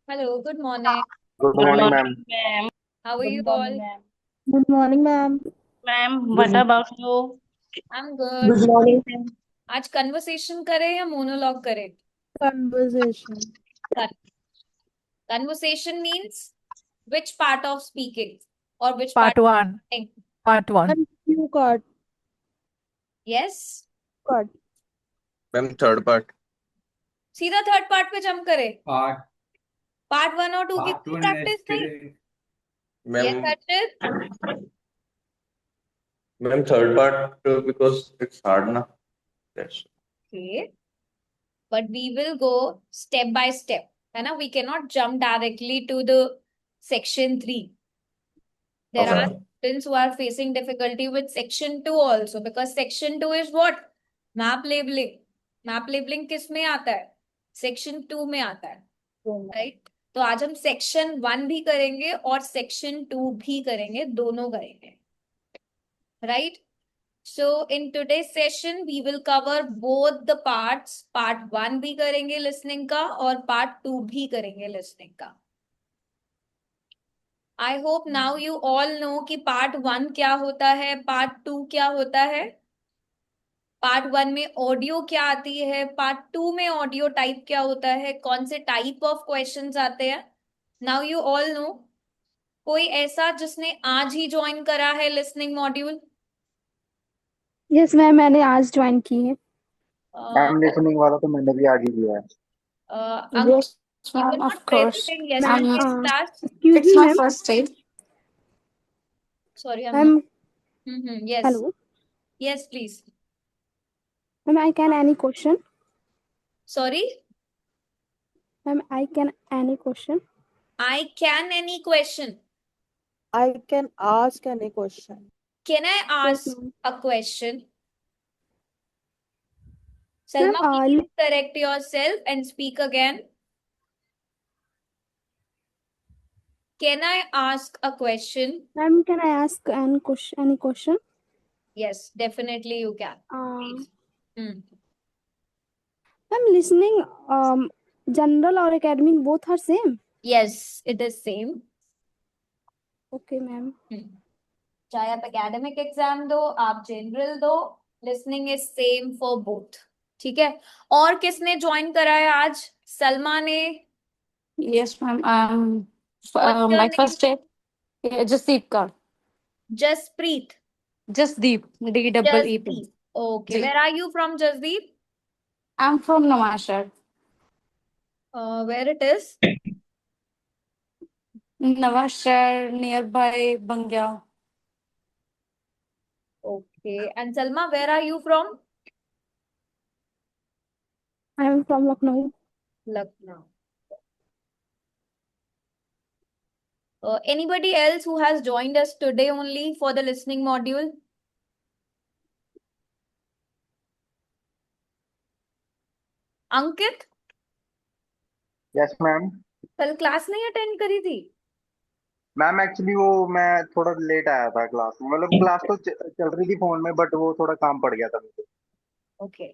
Hello, good morning. Good Good morning, morning, ma'am. ma'am. How are Good you morning, all? ma'am. Good morning, ma'am. Ma'am, what Good. about you? I'm good. Good morning, ma'am. आज conversation करें या monologue करें? Conversation. Conversation means which part of speaking or which part Part of one. speaking? Part one. And you got. Yes. Ma'am, third part. सीधा third part पे jump करें? Part part one और to की part कोई one practice नहीं? yesterday. Yes, Ma'am, Archit? ma'am, third part because it's hard na. That's Okay. But we will go step by step. है ना? We cannot jump directly to the section 3. There okay. are students who are facing difficulty with section 2 also because section 2 is what? Map labeling. Map labeling किस में आता है? Section 2 में आता है, right? तो आज हम सेक्शन 1 भी करेंगे और सेक्शन 2 भी करेंगे, दोनों करेंगे, right? So in today's session we will cover both the parts. Part 1 भी करेंगे listening का और part 2 भी करेंगे listening का. I hope now you all know कि पार्ट 1 क्या होता है, पार्ट 2 क्या होता है. पार्ट 1 में ऑडियो क्या आती है, पार्ट 2 में ऑडियो टाइप क्या होता है, कौन से टाइप ऑफ क्वेश्चंस आते हैं. Now you all know. कोई ऐसा जिसने आज ही ज्वाइन करा है लिसनिंग मॉड्यूल? यस मैम, मैंने आज ज्वाइन की है। मैम, लिसनिंग वाला तो मैंने भी आज ही लिया है. अंकित, Yes, you were ma'am, not of course. present in ma'am yesterday's class. Excuse It's me my ma'am. first time. Sorry, I'm not. Ma'am Yes, hello yes, please. Ma'am, I can any question. Sorry, ma'am I can any question. I can any question. I can ask any question. Can I yes ask ma'am. a question? Ma'am Salma, please correct yourself and speak again. Can I ask a question? Ma'am can I ask any question? Yes, definitely you can. Please. Ma'am listening general और academic both are same? Yes, it is same. Okay ma'am. चाहे आप academic exam दो, आप general दो, listening is same for both. ठीक है. और किसने ज्वाइन करा है आज? सलमा ने. Yes, ma'am. What's your My name? first day. Yeah, Jasdeep Kaur. Jaspreet. Jasdeep. DEEP. Jasdeep. Okay. Ji. Where are you from, Jasdeep? I'm from Nawashar. Where it is? Nawashar, nearby Bangyal. Okay. And Salma, where are you from? I am from Lucknow. Lucknow. Anybody else who has joined us today only for the listening module? Ankit, Yes, ma'am. कल class नहीं attend करी थी? Ma'am actually वो मैं थोड़ा late आया था class में. मतलब क्लास तो चल रही थी फोन में, बट वो थोड़ा काम पड़ गया था मुझे. ओके.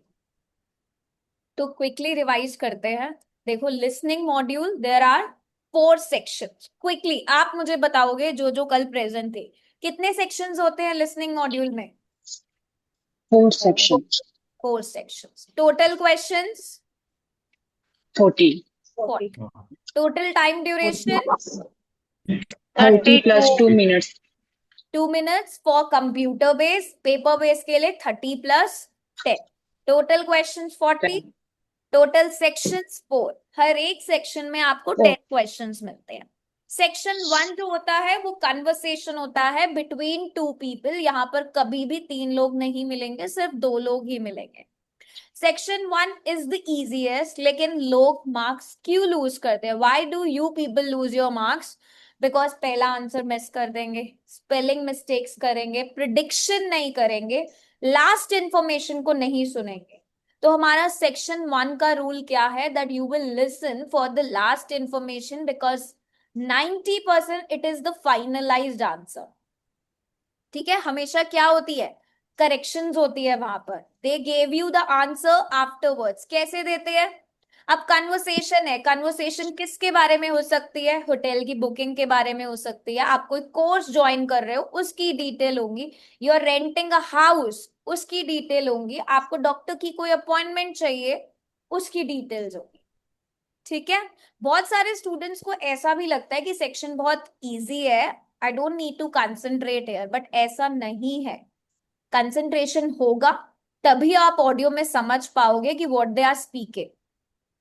तो क्विकली रिवाइज करते हैं. देखो, listening module there are 4 sections. Quickly आप मुझे बताओगे जो जो कल प्रेजेंट थे, कितने सेक्शंस होते हैं लिसनिंग मॉड्यूल में? 4 sections, 4 sections. Total questions 40, 40. Total time duration 30 plus 2 minutes, 2 minutes. For computer based, paper based के लिए 30 plus 10. Total questions 40. Total sections 4. हर एक सेक्शन में आपको 10 क्वेश्चंस मिलते हैं. सेक्शन 1 जो होता है वो कन्वर्सेशन होता है बिटवीन 2 पीपल. यहाँ पर कभी भी 3 लोग नहीं मिलेंगे, सिर्फ 2 लोग ही मिलेंगे. सेक्शन 1 इज द इजीएस्ट, लेकिन लोग मार्क्स क्यों लूज करते हैं? Why do you people lose your marks? Because पहला आंसर मिस कर देंगे, स्पेलिंग मिस्टेक्स करेंगे, प्रिडिक्शन नहीं करेंगे, लास्ट इंफॉर्मेशन को नहीं सुनेंगे. तो हमारा सेक्शन 1 का रूल क्या है? That you will listen for the last information because 90% it is the finalised answer. ठीक है. हमेशा क्या होती है? करेक्शंस होती है वहां पर. They gave you the answer afterwards. कैसे देते हैं? अब कन्वर्सेशन है, कन्वर्सेशन किसके बारे में हो सकती है? होटल की बुकिंग के बारे में हो सकती है, आप कोई कोर्स ज्वाइन कर रहे हो उसकी डिटेल होंगी, you are renting a house उसकी डिटेल होंगी, आपको डॉक्टर की कोई अपॉइंटमेंट चाहिए उसकी डिटेल्स होंगी। ठीक है। बहुत सारे स्टूडेंट्स को ऐसा भी लगता है कि सेक्शन बहुत इजी है, I don't need to concentrate here, but ऐसा नहीं है। कंसंट्रेशन होगा तभी आप ऑडियो में समझ पाओगे कि व्हाट दे आर स्पीकिंग।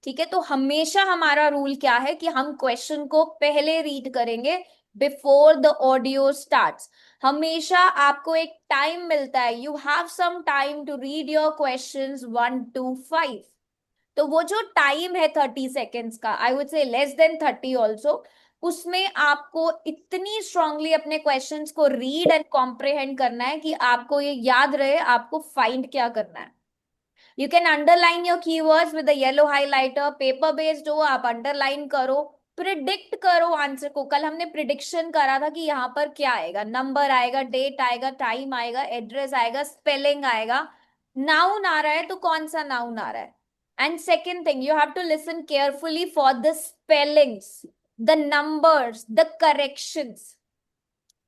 ठीक है, तो हमेशा हमारा रूल क्या है कि हम क्वेश्चन को पहले रीड करेंगे बिफोर द ऑडियो स्टार्ट्स। हमेशा आपको एक टाइम मिलता है, you have some time to read your questions 1 to 5। तो वो जो टाइम है 30 सेकेंड्स का, I would say less than 30 also, उसमें आपको इतनी स्ट्रांगली अपने क्वेश्चंस को रीड एंड कॉम्प्रिहेंड करना है कि आपको ये याद रहे आपको फाइंड क्या करना है। You can underline your keywords with the yellow highlighter, paper based हो आप अंडरलाइन करो, प्रिडिक्ट करो आंसर को। कल हमने प्रिडिक्शन करा था कि यहाँ पर क्या आएगा, नंबर आएगा, डेट आएगा, टाइम आएगा, एड्रेस आएगा, स्पेलिंग आएगा, नाउन आ रहा है तो कौन सा नाउन आ रहा है। And second thing, you have to listen carefully for the spellings, the numbers, the corrections.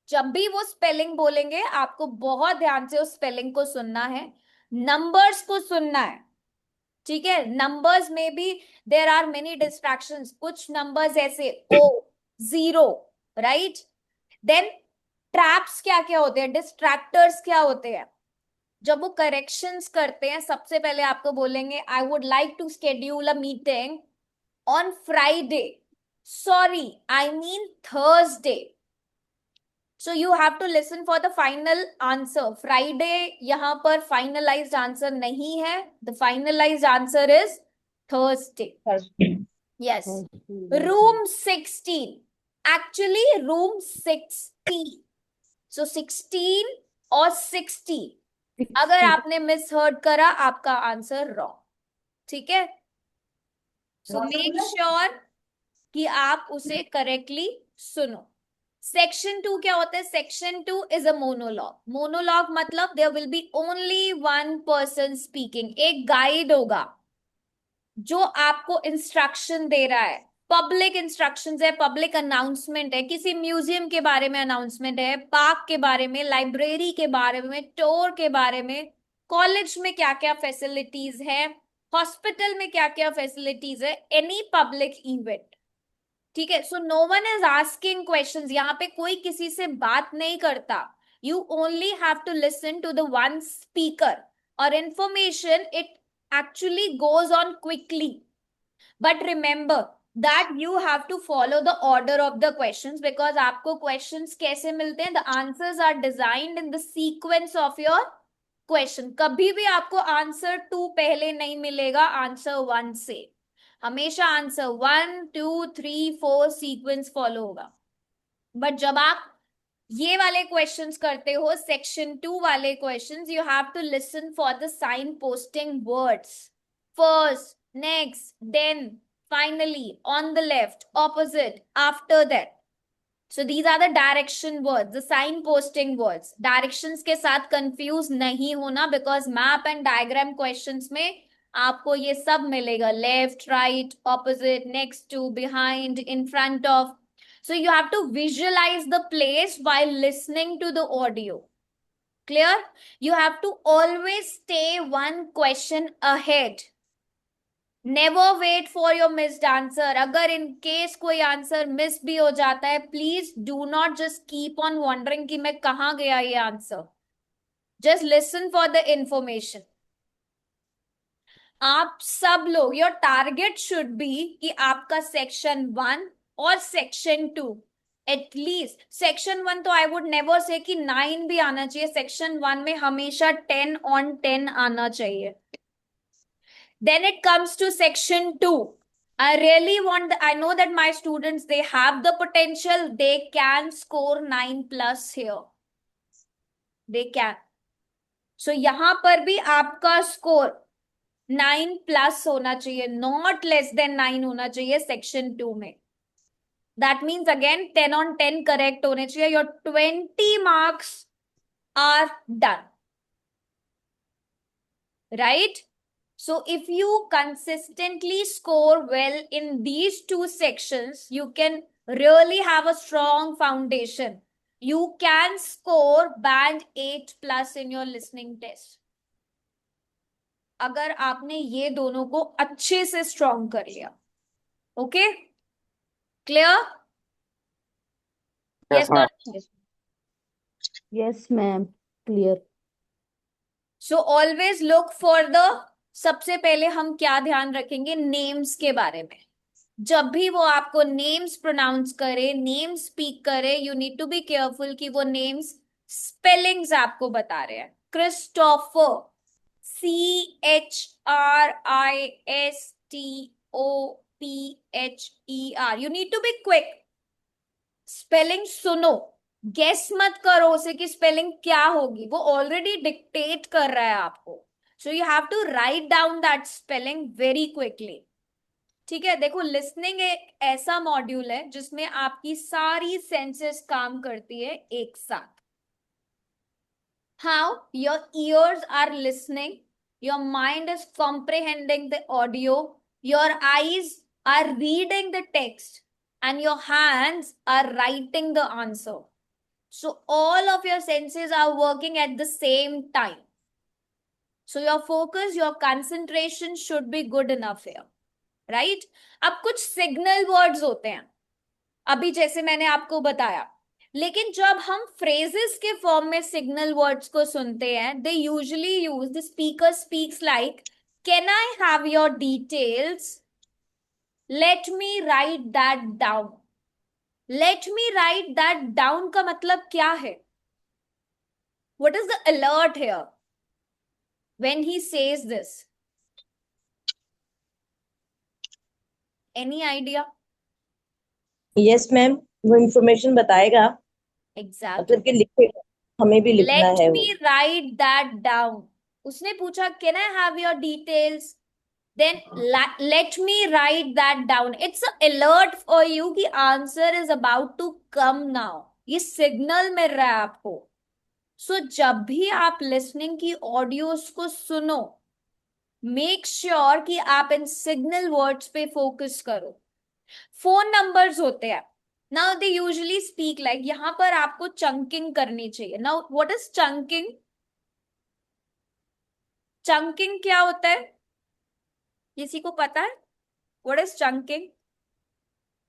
जब भी वो स्पेलिंग बोलेंगे आपको बहुत ध्यान से उस स्पेलिंग को सुनना है, नंबर्स को सुनना है। ठीक है, नंबर्स में भी देर आर मेनी डिस्ट्रैक्शंस, कुछ नंबर्स ऐसे ओ, जीरो, राइट। देन ट्रैप्स क्या क्या होते हैं, डिस्ट्रैक्टर्स क्या होते हैं। जब वो करेक्शंस करते हैं सबसे पहले आपको बोलेंगे I would like to schedule a meeting on Friday, sorry I mean Thursday. So you have to listen for the final answer. Friday यहाँ पर finalized answer नहीं है. The finalized answer is Thursday. Yes. Room 16. Actually room 60. So 16 और 60. अगर आपने misheard करा आपका answer wrong. ठीक है? So make sure कि आप उसे correctly सुनो। सेक्शन 2 क्या होता है? Section 2 is a monologue. Monologue मतलब there will be only one person speaking, एक गाइड होगा जो आपको इंस्ट्रक्शन दे रहा है। पब्लिक इंस्ट्रक्शंस है, पब्लिक अनाउंसमेंट है, किसी म्यूजियम के बारे में अनाउंसमेंट है, पार्क के बारे में, लाइब्रेरी के बारे में, टूर के बारे में, कॉलेज में क्या क्या फैसिलिटीज है, हॉस्पिटल में क्या क्या फैसिलिटीज है, एनी पब्लिक इवेंट। ठीक है, so no one is asking questions, यहाँ पे कोई किसी से बात नहीं करता। You only have to listen to the one speaker, और information it actually goes on quickly, but remember that you have to follow the order of the questions, because आपको क्वेश्चंस कैसे मिलते हैं, the answers are designed in the sequence of your question. कभी भी आपको answer 2 पहले नहीं मिलेगा आंसर 1 से, हमेशा आंसर 1 2 3 4 सीक्वेंस फॉलो होगा। बट जब आप ये वाले क्वेश्चंस करते हो, सेक्शन 2 वाले questions, you have to listen for the signposting words, first, next, then, finally, on the left, opposite, after that. So these are the direction words, the sign posting words. Directions के साथ confuse नहीं होना, because map and diagram questions में आपको ये सब मिलेगा, left, right, opposite, next to, behind, in front of. So you have to visualize the place while listening to the audio. Clear? You have to always stay one question ahead. Never wait for your missed answer. अगर in case कोई answer miss भी हो जाता है, please do not just keep on wondering कि मैं कहाँ गया ये answer. Just listen for the information. आप सब लोग, योर टारगेट शुड बी कि आपका सेक्शन 1 और सेक्शन 2, एटलीस्ट सेक्शन 1 तो आई वुड नेवर से कि 9 भी आना चाहिए, सेक्शन 1 में हमेशा 10 on 10 आना चाहिए। Then it comes to section 2. I really want, I know that my students, they have the potential, they can score 9+ here. They can. So यहाँ पर भी आपका स्कोर 9+ होना चाहिए, not less than 9 होना चाहिए section 2 में. That means again 10 on 10 correct होने चाहिए. Your 20 marks are done. Right? So if you consistently score well in these two sections, you can really have a strong foundation. You can score band 8+ in your listening test. अगर आपने ये दोनों को अच्छे से strong कर लिया. Okay, clear? Yes, ma'am. Yes, ma'am. Clear. So always look for the, सबसे पहले हम क्या ध्यान रखेंगे, नेम्स के बारे में. जब भी वो आपको नेम्स प्रोनाउंस करे, नेम स्पीक करे, you need to be careful कि वो नेम्स स्पेलिंग्स आपको बता रहे हैं. Christopher, CHRISTOPHER. You need to be quick. Spelling सुनो, गेस मत करो उसे कि स्पेलिंग क्या होगी, वो ऑलरेडी डिक्टेट कर रहा है आपको. So you have to write down that spelling very quickly. ठीक है, देखो लिसनिंग एक ऐसा मॉड्यूल है जिसमें आपकी सारी सेंसेस काम करती है एक साथ. How your ears are listening, your mind is comprehending the audio, your eyes are reading the text, and your hands are writing the answer. So all of your senses are working at the same time. So your focus, your concentration should be good enough here, right? अब कुछ signal words होते हैं, अभी जैसे मैंने आपको बताया. लेकिन जब हम phrases के form में signal words को सुनते हैं, they usually use, the speaker speaks like, can I have your details? Let me write that down. Let me write that down का मतलब क्या है? What is the alert here when he says this? Any idea? Yes, ma'am. वो information बताएगा. Exactly. मतलब कि लिखेगा, हमें भी लिखना Let है me write that down. उसने पूछा can I have your details? Then let me write that down. It's an alert for you कि answer is about to come now. ये signal मिल रहा है आपको. So जब भी आप listening की audios को सुनो, make sure कि आप इन signal words पे focus करो. Phone numbers होते हैं. Now they usually speak like, यहाँ पर आपको chunking करनी चाहिए. Now what is chunking? Chunking क्या होता है? किसी को पता है? What is chunking?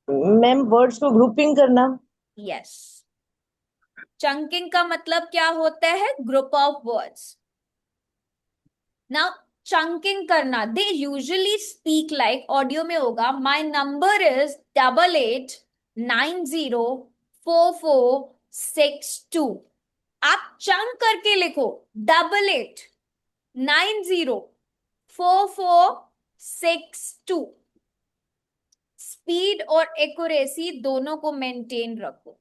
Ma'am words को ग्रुपिंग करना. Yes. Chunking का मतलब क्या होता है? Group of words. Now chunking करना, they usually speak like, audio में होगा, my number is 88904462. आप chunk करके लिखो 88904462. स्पीड और एक्यूरेसी दोनों को मेंटेन रखो.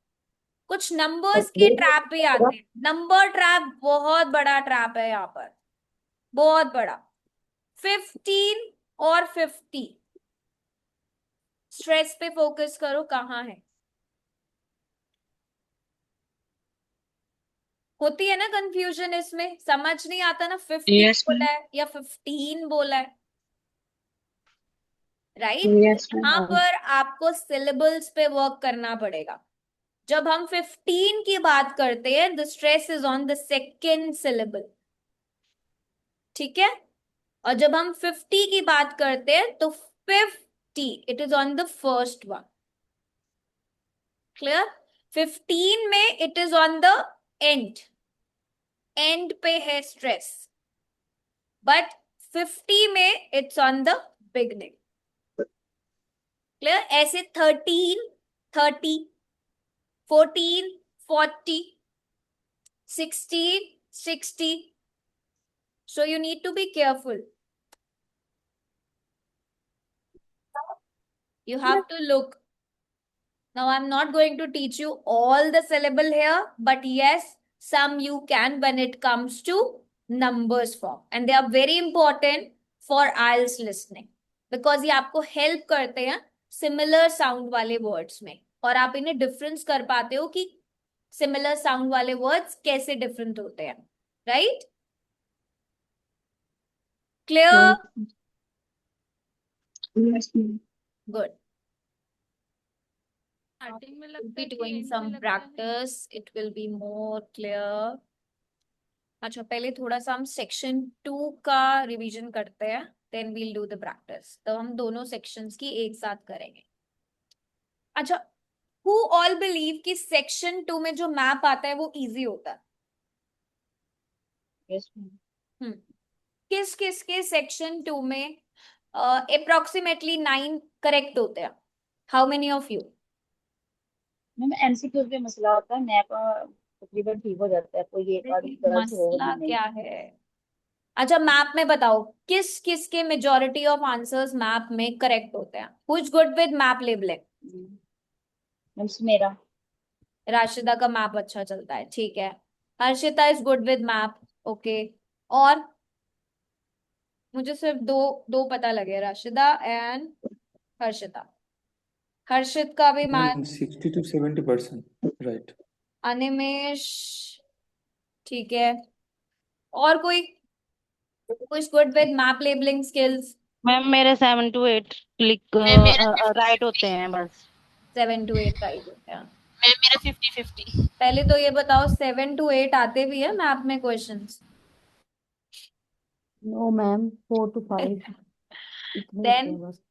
कुछ नंबर्स के ट्रैप भी आते हैं. नंबर ट्रैप बहुत बड़ा ट्रैप है यहाँ पर, बहुत बड़ा. 15 और 50. स्ट्रेस पे फोकस करो, कहाँ है? होती है ना कंफ्यूजन इसमें, समझ नहीं आता ना 50 Yes, बोला ma'am. है या 15 बोला है, राइट? Yes, यहाँ ma'am. पर आपको सिलेबल्स पे वर्क करना पड़ेगा. जब हम 15 की बात करते हैं, the stress is on the second syllable. ठीक है? और जब हम 50 की बात करते हैं तो 50 it is on the first one. Clear? 15 में it is on the end, and पे है स्ट्रेस, बट 50 में it's on the beginning. Clear? ऐसे 13, 30, 14, 40, 16, 60. So you need to be careful. You have to look. Now I'm not going to teach you all the syllable here, but yes, some you can when it comes to numbers form. And they are very important for IELTS listening. Because ये आपको help करते हैं similar sound वाले words में. और आप इन्हें difference कर पाते हो कि similar sound वाले words कैसे different होते हैं. Right? Clear? Yes, ma'am. Good. Starting में We'll लगता be है कि doing end में some लगता है नहीं। practice. It will be more clear. अच्छा, पहले थोड़ा सा हम सेक्शन 2 का रिवीजन करते हैं, then we'll do the practice. तो हम दोनों सेक्शंस की एक साथ करेंगे। अच्छा, हु ऑल बिलीव कि सेक्शन 2 में जो मैप आता है वो इजी होता है? Yes, ma'am. किस किस के सेक्शन 2 में अप्रोक्सीमेटली 9 करेक्ट होते हैं? How many of you? Ma'am MCQs में मसला होता है, मैप तकरीबन ठीक हो जाता है, कोई एक आध गलत हो मसला नहीं। क्या है? अच्छा, मैप में बताओ किस किस के मेजॉरिटी ऑफ आंसर्स मैप में करेक्ट होते हैं? Who is good with map labelling? Ma'am मेरा राशिदा का मैप अच्छा चलता है, ठीक है। Harshita is good with map, okay. और मुझे सिर्फ दो दो पता लगे, राशिदा एंड हर्षिता। हर्षित का भी मैप। 60 to 70%, right? अनिमेश, ठीक है। और कोई good with map labelling skills? Ma'am मेरे 7 to 8 क्लिक मैम मेरा राइट होते हैं बस। 7 to 8 राइट होते हैं। मैम मेरा 50-50। पहले तो ये बताओ 7 to 8 आते भी है मैप में क्वेश्चंस? नो मैम 4 to 5 इतने होते देन हैं बस।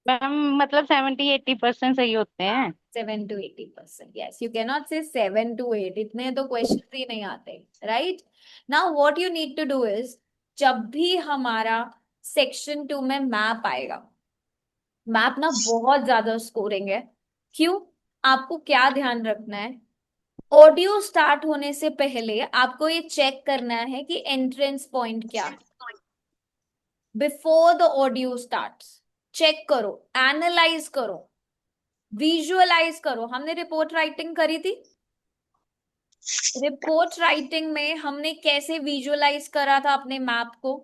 मैम मतलब 70-80% सही होते हैं। 7 to 80%, yes, you cannot say 7 to 8, इतने तो क्वेश्चंस ही नहीं आते, right? Now what you need to do is, जब भी हमारा सेक्शन 2 में मैप आएगा, मैप ना बहुत ज्यादा स्कोरिंग है। क्यों? आपको क्या ध्यान रखना है, ऑडियो स्टार्ट होने से पहले आपको ये चेक करना है कि एंट्रेंस पॉइंट क्या है। Before the audio starts check करो, एनालाइज करो, विजुअलाइज करो। हमने रिपोर्ट राइटिंग करी थी। रिपोर्ट राइटिंग में हमने कैसे विजुअलाइज करा था अपने मैप को?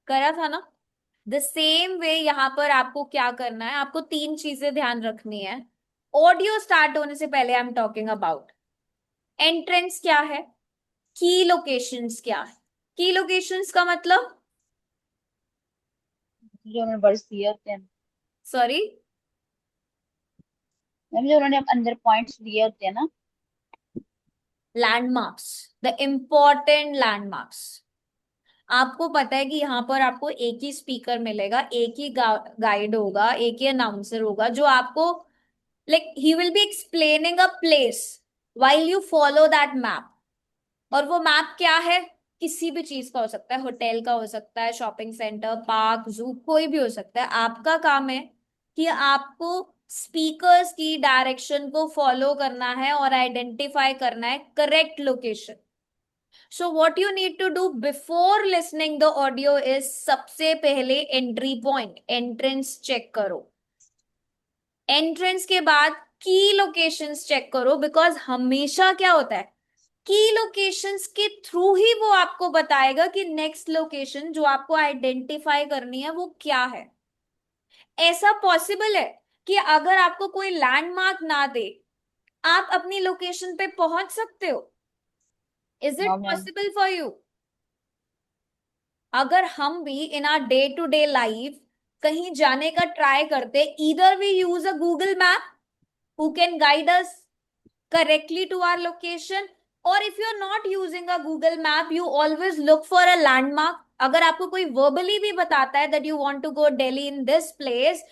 करा था ना? द सेम वे यहां पर आपको क्या करना है, आपको 3 चीजें ध्यान रखनी है। ऑडियो स्टार्ट होने से पहले I am talking about entrance क्या है, की लोकेशंस क्या है। की लोकेशंस का मतलब, जो हमें वर्ड्स दिए होते हैं सॉरी, मैम, जो उन्होंने अंदर पॉइंट्स दिए होते हैं ना। Landmarks, the important landmarks. आपको पता है कि यहाँ पर आपको एक ही स्पीकर मिलेगा, एक ही गाइड होगा, एक ही अनाउंसर होगा जो आपको, like he will be explaining a place while you follow that map. और वो मैप क्या है? किसी भी चीज का हो सकता है, होटल का हो सकता है, शॉपिंग सेंटर, पार्क, जू, कोई भी हो सकता है। आपका काम है कि आपको स्पीकर्स की डायरेक्शन को फॉलो करना है और आइडेंटिफाई करना है correct location. So what you need to do before listening the audio is, सबसे पहले एंट्री पॉइंट, एंट्रेंस चेक करो। एंट्रेंस के बाद की लोकेशंस चेक करो, बिकॉज हमेशा क्या होता है, की लोकेशंस के थ्रू ही वो आपको बताएगा कि नेक्स्ट लोकेशन जो आपको आइडेंटिफाई करनी है वो क्या है। ऐसा पॉसिबल है कि अगर आपको कोई लैंडमार्क ना दे, आप अपनी लोकेशन पे पहुंच सकते हो? इज इट हाँ मैम। Possible for you? अगर हम भी in our day to day life कहीं जाने का ट्राई करते, either we use a Google map who can guide us correctly to our location, or if you're not using a Google map, you always look for a landmark. अगर आपको कोई verbally भी बताता है that you want to go Delhi in this place,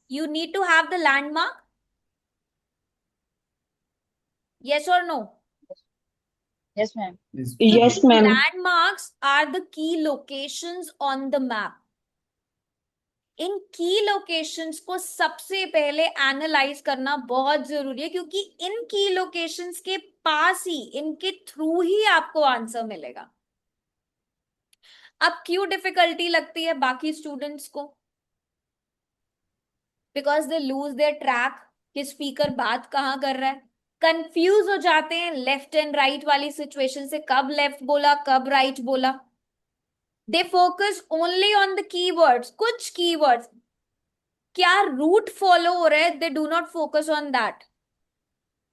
you need to have the landmark. Yes or no? Yes ma'am. Yes. So Yes, these ma'am. landmarks are the key locations on the map. इन की locations को सबसे पहले analyse करना बहुत जरूरी है, क्योंकि इन की लोकेशंस के पास ही, इनके थ्रू ही आपको आंसर मिलेगा। अब क्यों डिफिकल्टी लगती है बाकी स्टूडेंट्स को? Because they lose their track कि स्पीकर बात कहाँ कर रहा है, कंफ्यूज हो जाते हैं लेफ्ट एंड राइट वाली सिचुएशन से, कब लेफ्ट बोला कब राइट बोला। They focus only on the keywords, कुछ कीवर्ड्स, क्या रूट फॉलो हो रहा है, they do not focus on that.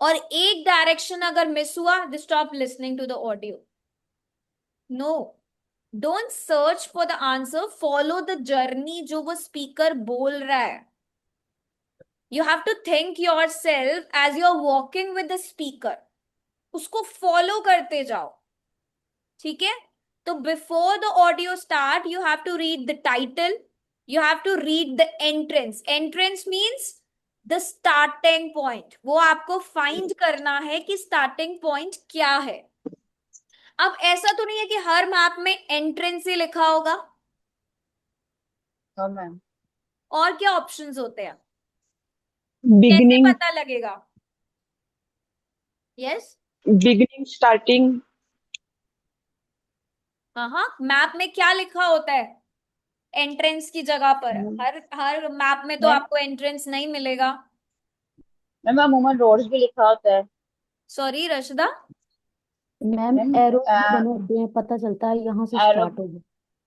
और एक डायरेक्शन अगर मिस हुआ, they stop listening to the audio. No, don't search for the answer, follow the journey जो वो स्पीकर बोल रहा है. You have to think yourself as you are walking with the speaker. उसको follow करते जाओ. ठीक है. तो before the audio start you have to read the title, you have to read the entrance. Entrance means the starting point. वो आपको find करना है कि स्टार्टिंग पॉइंट क्या है. अब ऐसा तो नहीं है कि हर मैप में एंट्रेंस ही लिखा होगा. हाँ मैम. और क्या ऑप्शंस होते हैं, कैसे बिगिनिंग, पता लगेगा? यस. Beginning, starting. हाँ, मैप में क्या लिखा होता है एंट्रेंस की जगह पर? हर मैप में तो मैम, आपको एंट्रेंस नहीं मिलेगा. मैम अमूमन रोड्स भी लिखा होता है. सॉरी रशदा. मैम मैम एरो बने होते हैं, पता चलता है यहाँ से एरो. स्टार्ट होगा.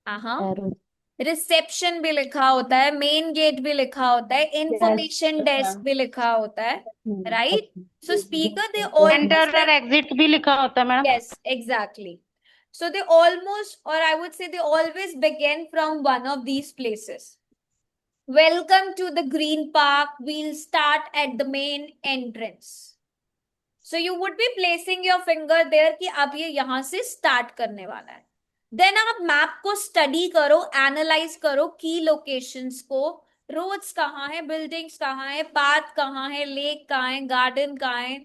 हाँ, एरो. रिसेप्शन भी लिखा होता है, मेन गेट भी लिखा होता है, इंफॉर्मेशन डेस्क भी लिखा होता है. Right. So speaker they enter almost, और एग्जिट भी लिखा होता है madam. yes, exactly. So they almost, or I would say they always begin from one of these places. Welcome to the Green Park. We'll start at the main entrance. So you would be placing your finger there कि अब ये यहाँ से start करने वाला है. Then आप map को स्टडी करो, एनालाइज करो की लोकेशंस को. रोड्स कहाँ है, बिल्डिंग्स कहाँ है, पाथ कहाँ है, लेक कहाँ है, गार्डन कहाँ है.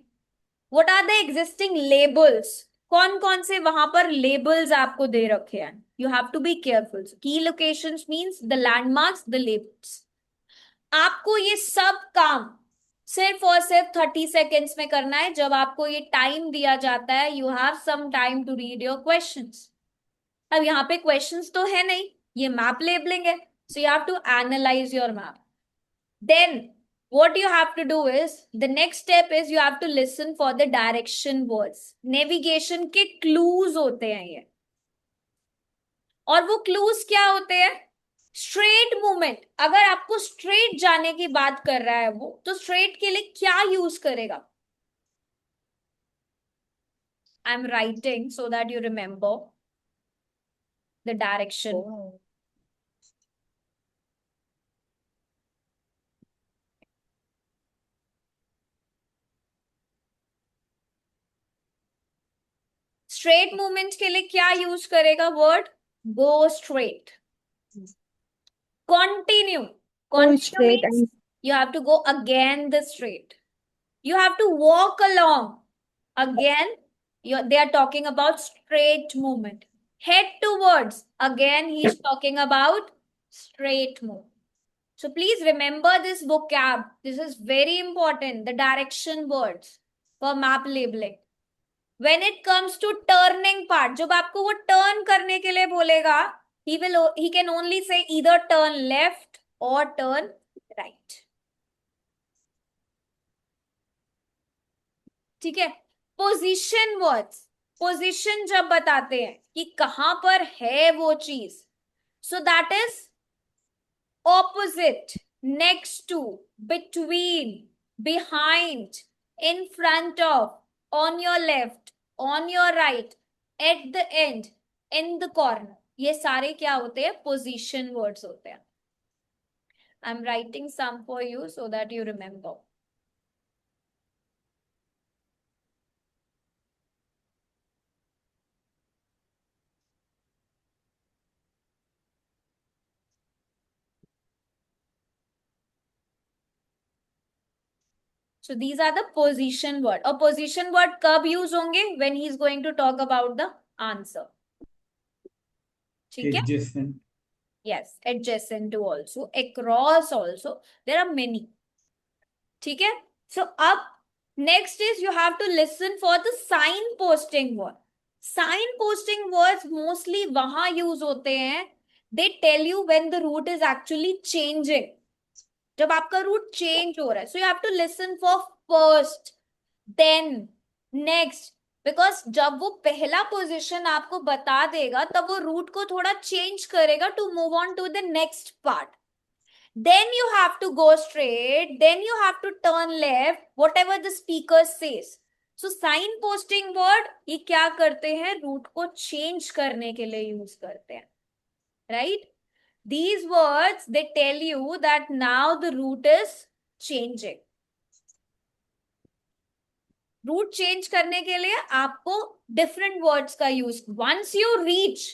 What are the existing labels? कौन कौन से वहां पर लेबल्स आपको दे रखे हैं? You have to be careful. Key locations means the landmarks, the labels. आपको ये सब काम सिर्फ और सिर्फ 30 सेकेंड्स में करना है. जब आपको ये टाइम दिया जाता है, you have some time to read your questions. अब यहाँ पे क्वेश्चंस तो है नहीं, ये मैप लेबलिंग है. So you have to analyse your map. Then what you have to do is, the next step is you have to listen for the direction words. Navigation के clues होते हैं ये. और वो clues क्या होते हैं? Straight movement. अगर आपको straight जाने की बात कर रहा है वो, तो straight के लिए क्या use करेगा? I'm writing so that you remember the direction. Straight movement के लिए क्या यूज करेगा word? Go straight. Continue. Continue means you have to go again the straight. You have to walk along. Again, they are talking about straight movement. Head towards. Again, he is talking about straight movement. So please remember this vocab. This is very important. The direction words for map labeling. When it comes to turning part, जब आपको वो turn करने के लिए बोलेगा, he can only say either turn left or turn right. ठीक है. Position words. Position जब बताते हैं कि कहां पर है वो चीज, so that is opposite, next to, between, behind, in front of, on your left, on your right, at the end, in the corner. ये सारे क्या होते हैं? पोजीशन वर्ड्स होते हैं. I am writing some for you so that you remember. So these are the position word. और position word कब use होंगे? When he is going to talk about the answer. ठीक है? Adjacent. Yes, adjacent to also, across also. There are many. ठीक है? So अब next is you have to listen for the sign posting word. Sign posting words mostly वहां use होते हैं. They tell you when the route is actually changing. जब आपका route change हो रहा है. So you have to listen for first, then next, because जब वो पहला पोजीशन आपको बता देगा तब वो रूट को थोड़ा चेंज करेगा to move on to the next part. Then you have to go straight, then you have to turn left, whatever the speaker says. So sine posting word ये क्या करते हैं, रूट को चेंज करने के लिए यूज करते हैं, right? These words, they tell you that now the root is changing. Route change करने के लिए आपको डिफरेंट वर्ड्स का use, once you reach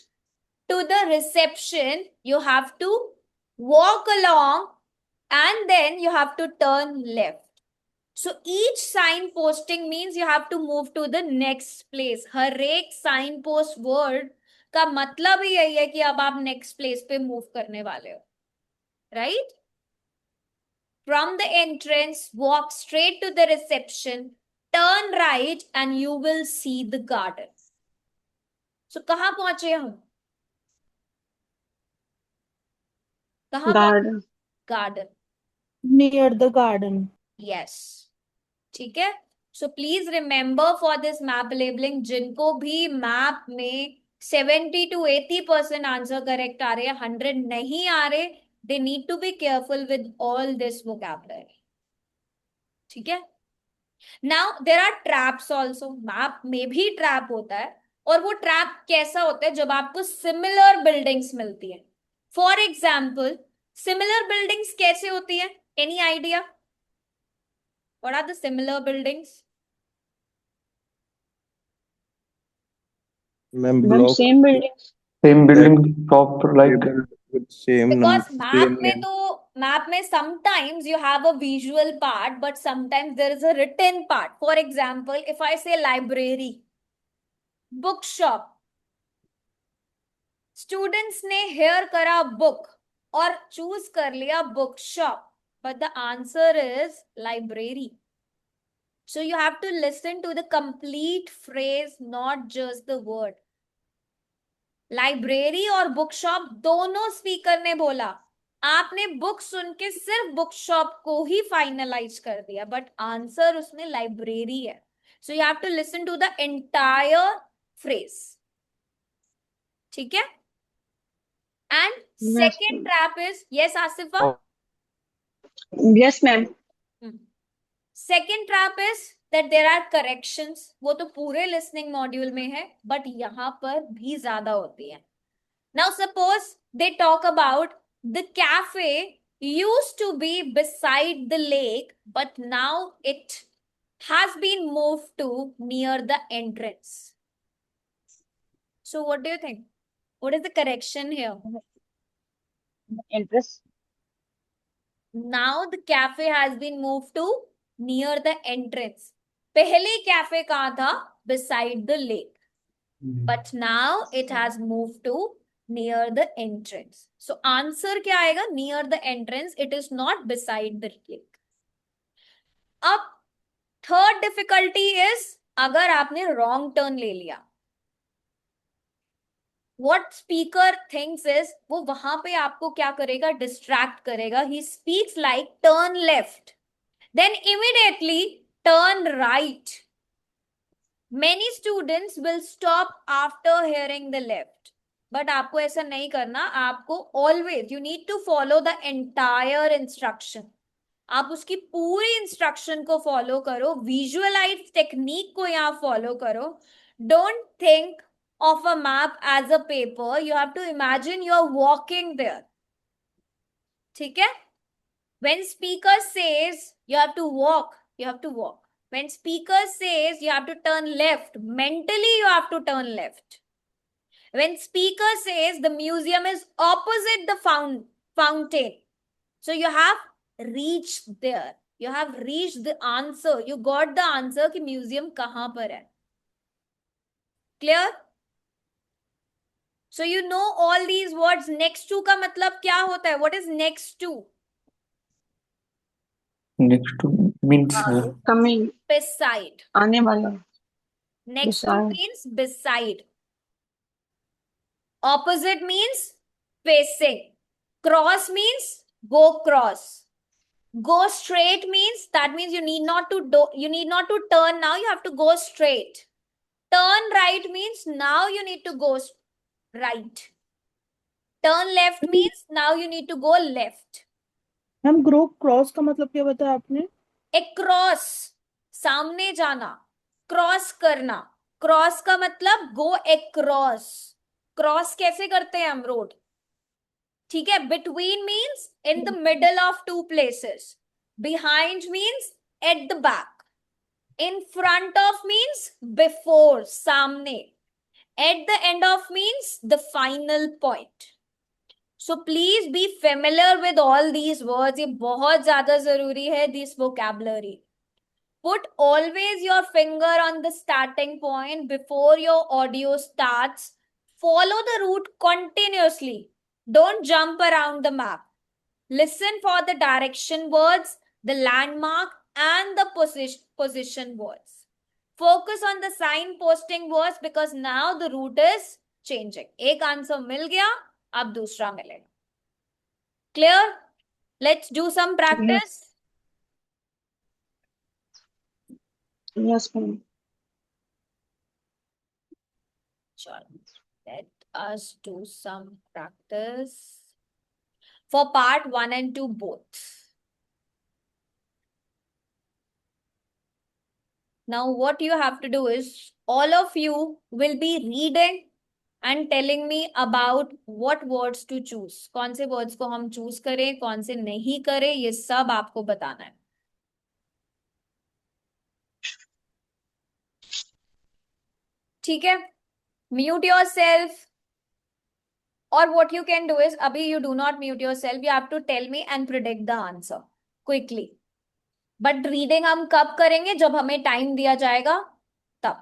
to the reception you have to walk along and then you have to turn left. So each signposting means you have to move to the next place. हर एक signpost word का मतलब ही यही है कि अब आप next place पे move करने वाले हो, right? From the entrance, walk straight to the reception, turn right and you will see the garden. So कहाँ पहुंचे हम? कहाँ Garden. Garden. Near the garden. Yes. ठीक है. So please remember for this map labelling, जिनको भी map में 70 to 80% answer correct आ रहे हैं, 100 नहीं आ रहे, they need to be careful with all this vocabulary. ठीक है. Now there are traps also. Map में भी ट्रैप होता है, और वो ट्रैप कैसा होता है, जब आपको सिमिलर बिल्डिंग्स मिलती है. फॉर एग्जाम्पल, सिमिलर बिल्डिंग्स कैसे होती है? Any idea? What are the similar buildings? Ma'am, Ma'am, block same building. Same building, top like with same Because same map में sometimes you have a visual part, but sometimes there is a written part. For example, if I say library, bookshop, students ने here करा book और choose कर लिया bookshop, but the answer is library. So you have to listen to the complete phrase, not just the word. Library और book shop दोनों speaker ने बोला, आपने बुक सुन के सिर्फ बुक शॉप को ही फाइनलाइज कर दिया, बट आंसर उसमें लाइब्रेरी है. So you have to listen to the entire phrase. ठीक है. And second trap is, yes Asifa? Yes, ma'am. Second trap is that there are corrections. वो तो पूरे listening module में है, but यहाँ पर भी ज्यादा होती है. Now suppose they talk about the cafe used to be beside the lake, but now it has been moved to near the entrance. So what do you think? What is the correction here? Interest. Now the cafe has been moved to near the entrance. पहले cafe कहाँ था? Beside the lake. But now it has moved to near the entrance. So answer क्या आएगा? Near the entrance. It is not beside the lake. अब third difficulty is अगर आपने wrong turn ले लिया. What speaker thinks is वो वहां पे आपको क्या करेगा? Distract करेगा. He speaks like turn left. Then immediately turn right. Many students will stop after hearing the left. But आपको ऐसा नहीं करना. आपको always, you need to follow the entire instruction. आप उसकी पूरी इंस्ट्रक्शन को फॉलो करो. विजुअलाइज टेक्निक को यहाँ फॉलो करो. Don't think of a map as a paper. You have to imagine you are walking there. ठीक है. When speaker says you have to walk, you have to walk. When speaker says you have to turn left, mentally you have to turn left. When speaker says the museum is opposite the fountain, so you have reached there. You have reached the answer. You got the answer कि museum कहाँ पर है. Clear? So you know all these words. Next to का मतलब क्या होता है? What is next to? next to means Coming. Beside. आने वाला. Next to Beside. means beside. Opposite means facing. Cross means go cross. Go straight means that means you need not to turn now. You have to go straight. Turn right means now you need to go right. Turn left means now you need to go left. Ma'am grow cross का मतलब क्या बताया आपने? Across, सामने जाना. Cross करना, cross का मतलब गो अक्रॉस, क्रॉस कैसे करते हैं हम रोड, ठीक है। Between means in the middle of two places, behind means at the back, in front of means before सामने, at the end of means the final point. So please be familiar with all these words, ये बहुत ज्यादा जरूरी है, this vocabulary. Put always your finger on the starting point before your audio starts. Follow the route continuously. Don't jump around the map. Listen for the direction words, the landmark, and the position words. Focus on the signposting words because now the route is changing. एक answer मिल गया, अब दूसरा मिलेगा. Clear? Let's do some practice. Yes, ma'am. Sure. Let us do some practice for part 1 and 2 both. Now, what you have to do is all of you will be reading and telling me about what words to choose. कौन से words को हम choose करें, कौन से नहीं करें, ये सब आपको बताना है. ठीक है? Mute yourself. Or what you can do is, abhi you do not mute yourself. You have to tell me and predict the answer quickly. But reading हम कब करेंगे? जब हमें time दिया जाएगा, तब.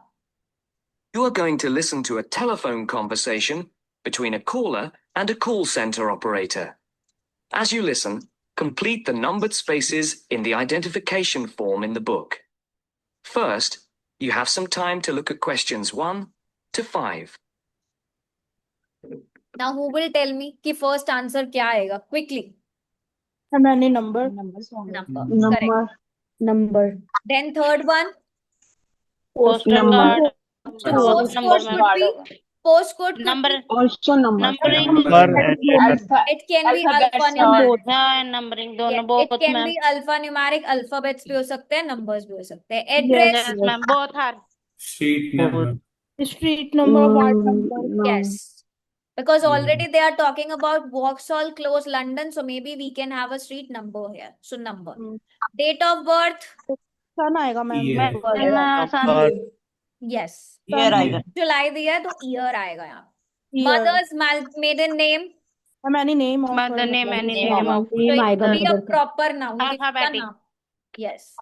You are going to listen to a telephone conversation between a caller and a call center operator. As you listen, complete the numbered spaces in the identification form in the book. First, you have some time to look at questions 1 to 5. Now, who will tell me कि first answer क्या आएगा? Quickly. How many number? Numbers होंगे. Number. Correct. number Then third one. Postal card. Postcode number, could be. Postcode could Number. be. Also number. Numbering. It can be alphanumeric. हाँ, numbering दोनों Yeah, both it can ma'am. be alphanumeric, alphabets भी हो सकते हैं, numbers भी हो सकते हैं. Yes. Address. Yes, ma'am. Both are. Street number. Street number, ward number. Yes. Because already they are talking about Vauxhall Close, London, so maybe we can have a street number here. So number. Date of birth. Sun आएगा ma'am. Sun. Yes. Year आएगा. July दिया है तो year आएगा यहाँ. Year. Mother's maiden name. How many name of Mother her name, mother? any name of. So it आएगा will be a mother का. proper noun. किसका Alphabetic. नाम? Yes.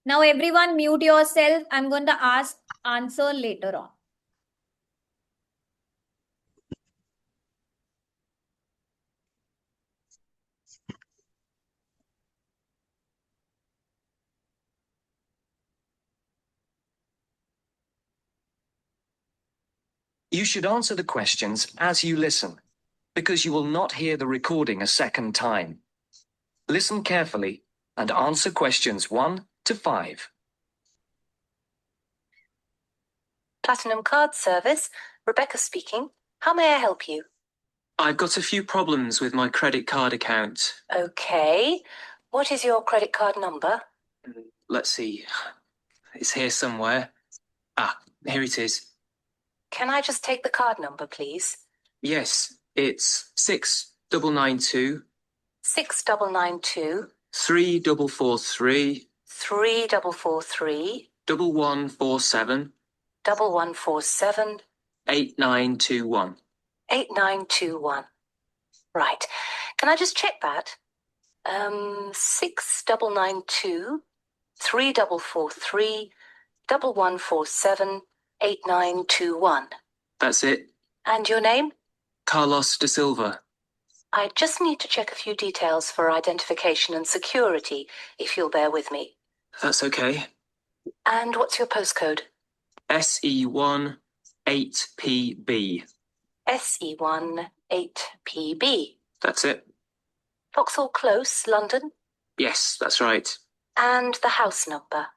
Now everyone mute yourself. I'm going to answer later on. You should answer the questions as you listen, because you will not hear the recording a second time. Listen carefully and answer questions 1 to 5. Platinum Card Service, Rebecca speaking. How may I help you? I've got a few problems with my credit card account. Okay. What is your credit card number? Let's see. It's here somewhere. Ah, here it is. Can I just take the card number, please? Yes, it's 6992 6992 3443 3443 1147 1147 8921. 8921. Right. Can I just check that? 6992 3443 1147 8921. That's it. And your name? Carlos de Silva. I just need to check a few details for identification and security, if you'll bear with me. That's okay. And what's your postcode? SE1 8PB. SE1 8PB. That's it. Vauxhall Close, London. Yes, that's right. And the house number.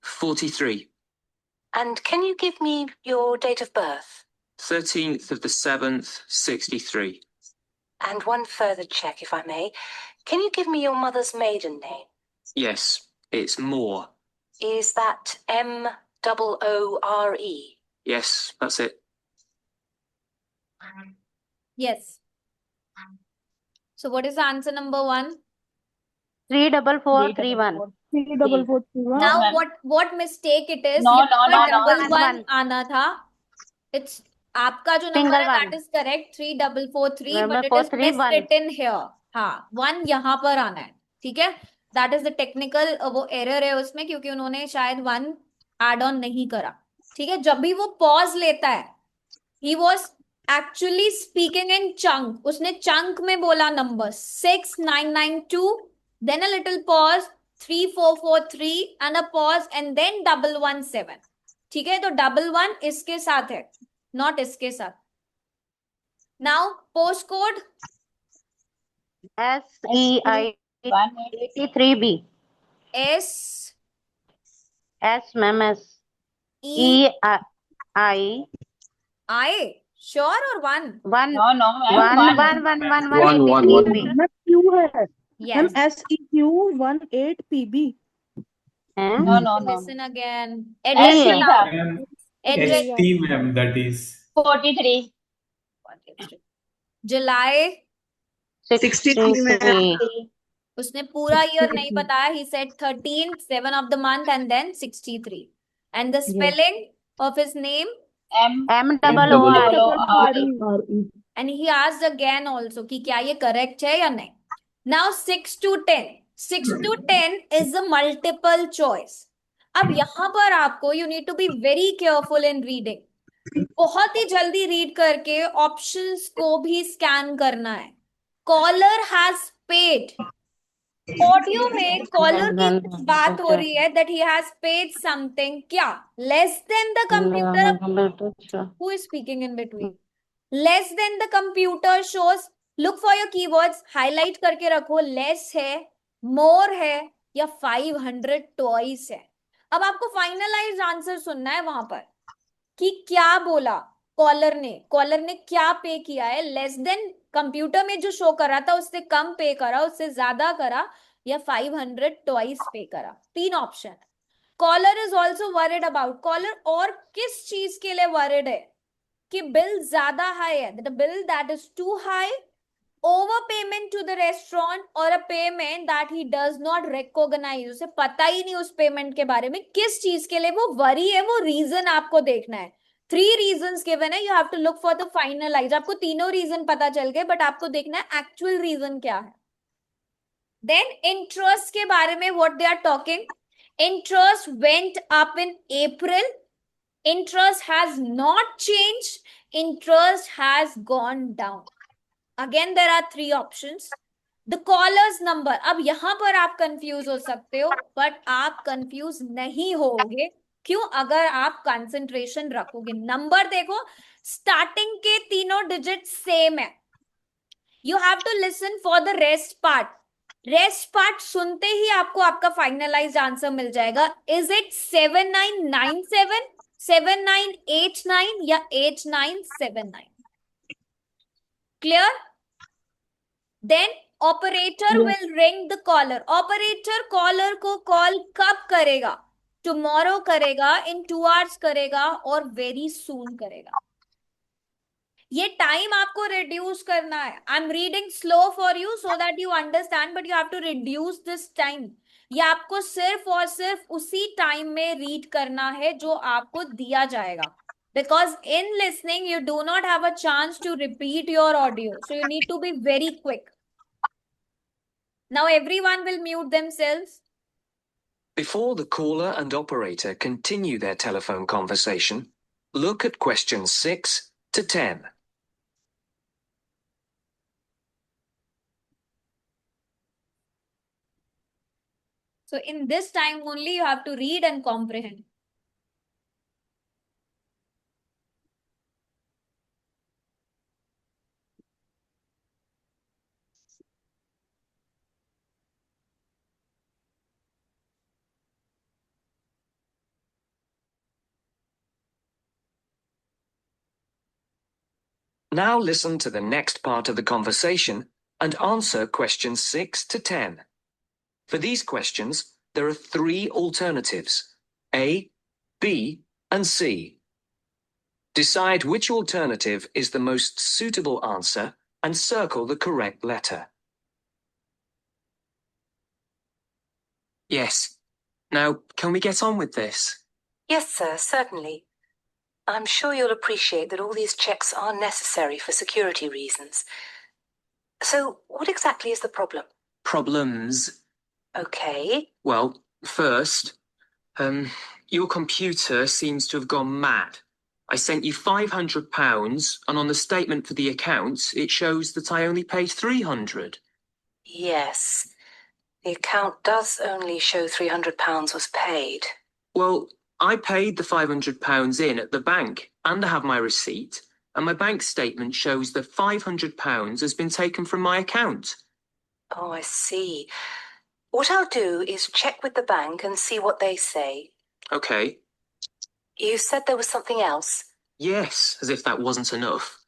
43. And can you give me your date of birth? 13th of the 7th, 63. And one further check, if I may. Can you give me your mother's maiden name? Yes, it's Moore. Is that MOORE? Yes, that's it. Yes. So what is the answer number 1? 34431. 34431. Now ma'am. what mistake it is? No, यहाँ no, पर no, no. double one आना था. It's आपका जो Single number है one. that is correct 3443 but it is 431. missed it in here. हाँ 1 यहाँ पर आना है. ठीक है. That is the technical वो error है उसमें क्योंकि उन्होंने शायद 1 add on नहीं करा. ठीक है. जब भी वो pause लेता है he was actually speaking in chunk. उसने chunk में बोला numbers 6992 then a little pause 3443 and a pause and then 117. ठीक है. तो 11 इसके साथ है not इसके साथ. Now postcode SEI 83B. S S ma'am, S. E I. I sure or 1? One. No, no, ma'am. One. Ma'am Q है. Ma'am Yes. SEQ 18 PB. No, no, no. Listen again. Hey. Address ST, बताओ. ma'am. Address. ST, ma'am, that is. 43. July. 63. उसने पूरा year नहीं बताया. He said 13 7 of the month and then 63. And the spelling of his name. MOORE. And he asked again also कि क्या ये correct है या नहीं. Now 6 to 10. 6 to 10 is a multiple choice. अब यहाँ पर आपको you need to be very careful in reading. बहुत ही जल्दी रीड करके ऑप्शंस को भी स्कैन करना है. Caller has paid. ऑडियो में कॉलर की कुछ बात हो रही है that he has paid something. क्या less than the computer. Who is speaking in between? Less than the computer shows. Look for your keywords. Highlight करके रखो. लेस है, मोर है या 500 टॉइस है. अब आपको फाइनलाइज आंसर सुनना है वहां पर कि क्या बोला कॉलर ने क्या पे किया है. लेस देन कंप्यूटर में जो शो करा था उससे कम पे करा, उससे ज्यादा करा या 500 ट्वाइस पे करा. 3 option. Caller is also worried about. Caller और किस चीज के लिए वरिड है कि बिल ज्यादा हाई है. The bill that is too high, over payment to the restaurant और a payment that he does not recognise. उसे पता ही नहीं उस पेमेंट के बारे में. किस चीज के लिए वो वरी है, वो रीजन आपको देखना है. 3 रीजंस गिवन है. You have to look for the finalise. आपको तीनों रीजन पता चल गए बट आपको देखना है एक्चुअल रीजन क्या है. देन इंटरेस्ट के बारे में what they are talking. Interest went up in April. Interest has not changed. Interest has gone down. Again there are 3 options. The callers number. अब यहां पर आप कंफ्यूज हो सकते हो बट आप कंफ्यूज नहीं होगे. क्यों? अगर आप कंसंट्रेशन रखोगे. नंबर देखो, स्टार्टिंग के तीनों डिजिट सेम है. You have to listen for the rest part. Rest part सुनते ही आपको आपका फाइनलाइज्ड आंसर मिल जाएगा. इज इट 7997, 7989 या 8979? Clear? Then operator will ring the caller. Operator caller को कॉल कब करेगा? टुमारो करेगा, इन 2 आवर्स करेगा और वेरी सून करेगा. ये टाइम आपको रिड्यूस करना है. I am reading slow for you so that you understand but you have to reduce this time. ये आपको सिर्फ और सिर्फ उसी टाइम में रीड करना है जो आपको दिया जाएगा. Because in listening you do not have a chance to repeat your audio, so you need to be very quick. Now everyone will mute themselves. Before the caller and operator continue their telephone conversation, look at questions 6 to 10. So in this time only you have to read and comprehend. Now listen to the next part of the conversation and answer questions 6 to 10. For these questions, there are 3 alternatives. A, B, and C. Decide which alternative is the most suitable answer and circle the correct letter. Yes. Now, can we get on with this? Yes, sir, certainly. I'm sure you'll appreciate that all these checks are necessary for security reasons. So, what exactly is the problem? Problems? Okay. Well, first, your computer seems to have gone mad. I sent you £500, and on the statement for the account, it shows that I only paid 300. Yes. The account does only show £300 was paid. Well, I paid the £500 in at the bank, and I have my receipt, and my bank statement shows that £500 has been taken from my account. Oh, I see. What I'll do is check with the bank and see what they say. Okay. You said there was something else. Yes, as if that wasn't enough.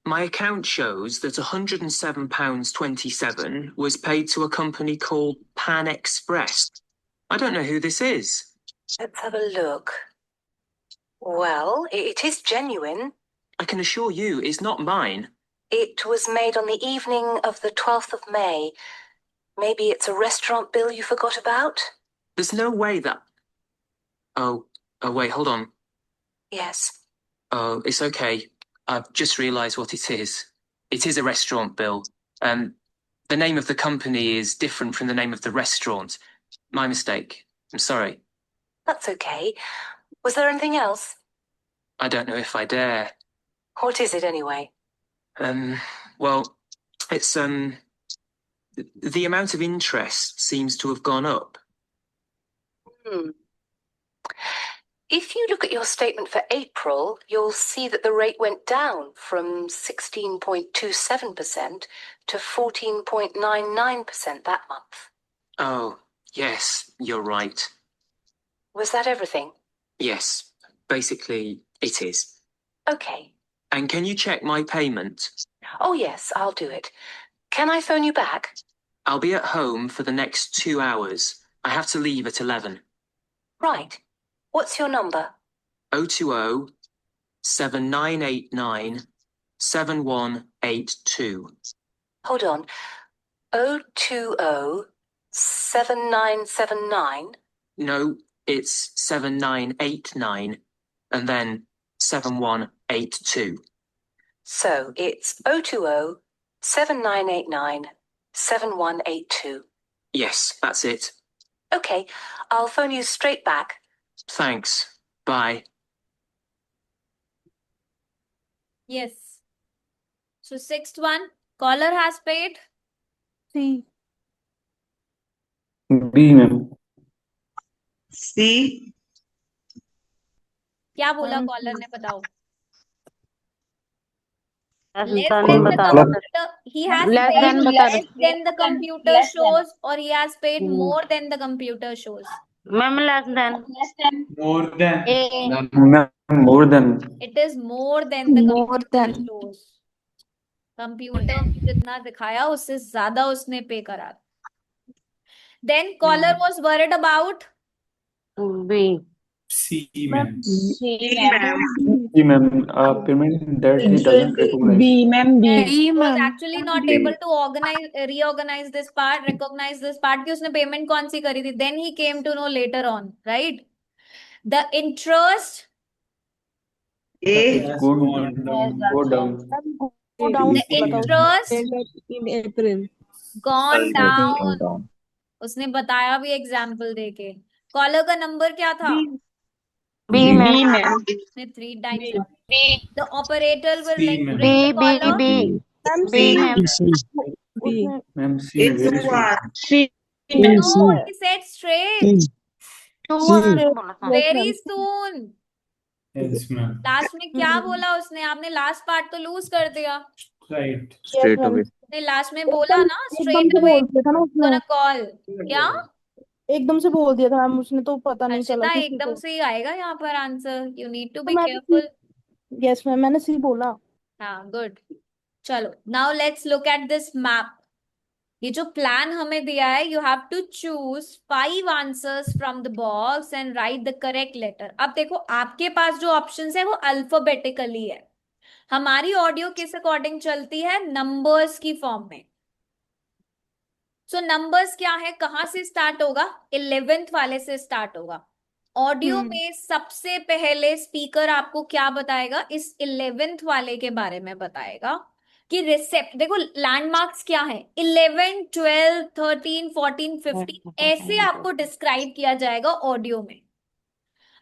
My account shows that £107.27 was paid to a company called Pan Express. I don't know who this is. Let's have a look. Well, it is genuine. I can assure you it's not mine. It was made on the evening of the 12th of May. Maybe it's a restaurant bill you forgot about? There's no way that... Oh, wait, hold on. Yes. Oh, it's okay. I've just realised what it is. It is a restaurant bill. The name of the company is different from the name of the restaurant. My mistake. I'm sorry. That's okay. Was there anything else? I don't know if I dare. What is it anyway? Well, it's, the amount of interest seems to have gone up. If you look at your statement for April, you'll see that the rate went down from 16.27% to 14.99% that month. Oh, yes, you're right. Was that everything? Yes, basically, it is. Okay. And can you check my payment? Oh, yes, I'll do it. Can I phone you back? I'll be at home for the next 2 hours. I have to leave at 11. Right. What's your number? 020 7989 7182. Hold on. 020 7979. No, it's 7989 and then 7182. So it's 020 7989 7182. Yes, that's it. Okay, I'll phone you straight back. Thanks. Bye. Yes. So sixth one, caller has paid. C. B, ma'am. C. क्या बोला Ma'am, collar ने बताओ? Less Less than than the बता रहा computer, he has Less paid than बता less than the computer less than. shows, or he has paid more than the computer shows. Ma'am less than Less than. More than. A. Ma'am, more than. It is more than the More computer than. shows. Computer में जितना दिखाया उससे ज्यादा उसने पे करा. Then caller was worried about B. C, ma'am, ma'am. C, ma'am. B, ma'am. Payment that he doesn't recognize. ma'am, Yes, he was ma'am. actually not able to reorganize this part, recognize this part कि उसने payment कौन सी करी थी. Then he came to know later on, right? The interest, It's Has good. gone down. Go down. go down. the interest In April. gone down. उसने बताया भी example देके. Collar का नंबर क्या था? B, ma'am. उसने 3 times. The operator will C, ring ma'am. the B, caller. B. Ma'am, B, ma'am. B. Ma'am, C, very soon. No, he said straight. Two बोला था. Very soon. Yes, ma'am. Last में क्या बोला उसने? आपने last part तो loose कर दिया. Right. Straight ma'am. away. उसने लास्ट में बोला ना एकदम straight से away बोल दिया था ना उसने. gonna call. क्या? एकदम से बोल दिया था मैम, उसने तो पता नहीं चला अर्षिता, किसी एकदम को. से ही आएगा यहाँ पर आंसर. You need to तो be मैंने careful. यस मैम, मैंने सी बोला. हाँ, good. चलो, now let's look at this map. ये जो प्लान हमें दिया है, you have to choose 5 answers from the box and write the correct letter. अब देखो आपके पास जो ऑप्शंस है वो अल्फाबेटिकली है, हमारी ऑडियो किस अकॉर्डिंग चलती है, नंबर्स की फॉर्म में। सो नंबर्स क्या है, कहां से स्टार्ट होगा, 11th वाले से स्टार्ट होगा। ऑडियो में सबसे पहले स्पीकर आपको क्या बताएगा, इस 11th वाले के बारे में बताएगा कि रिसेप्ट, देखो लैंडमार्क्स क्या है, 11, 12, 13, 14, 15 ऐसे आपको डिस्क्राइब किया जाएगा ऑडियो में।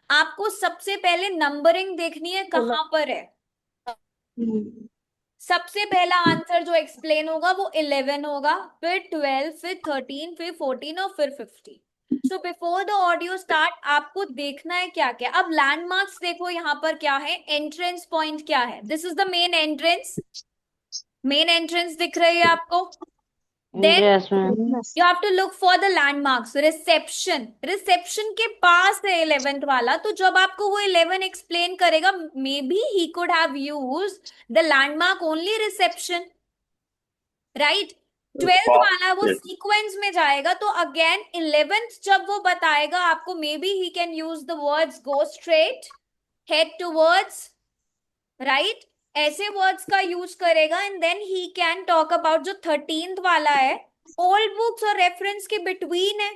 आपको सबसे पहले नंबरिंग देखनी है कहां पर है। सबसे पहला आंसर जो एक्सप्लेन होगा वो 11 होगा, फिर 12, फिर 13, फिर 14 और फिर 15। So before the audio start आपको देखना है क्या क्या। अब लैंडमार्क्स देखो यहाँ पर क्या है, एंट्रेंस पॉइंट क्या है, this is the main entrance. Main entrance दिख रही है आपको। Then Yes, ma'am. you have to look for the landmarks. Reception, reception के पास है 11th वाला, तो जब आपको वो 11 एक्सप्लेन करेगा, may be he could have use the landmark only reception, right. 12th वाला वो सीक्वेंस में जाएगा, तो अगेन 11th जब वो बताएगा आपको, maybe he can use the words go straight, head towards, right, ऐसे वर्ड्स का यूज करेगा। And then he can talk about जो 13th वाला है, ओल्ड बुक्स और रेफरेंस के बिटवीन है,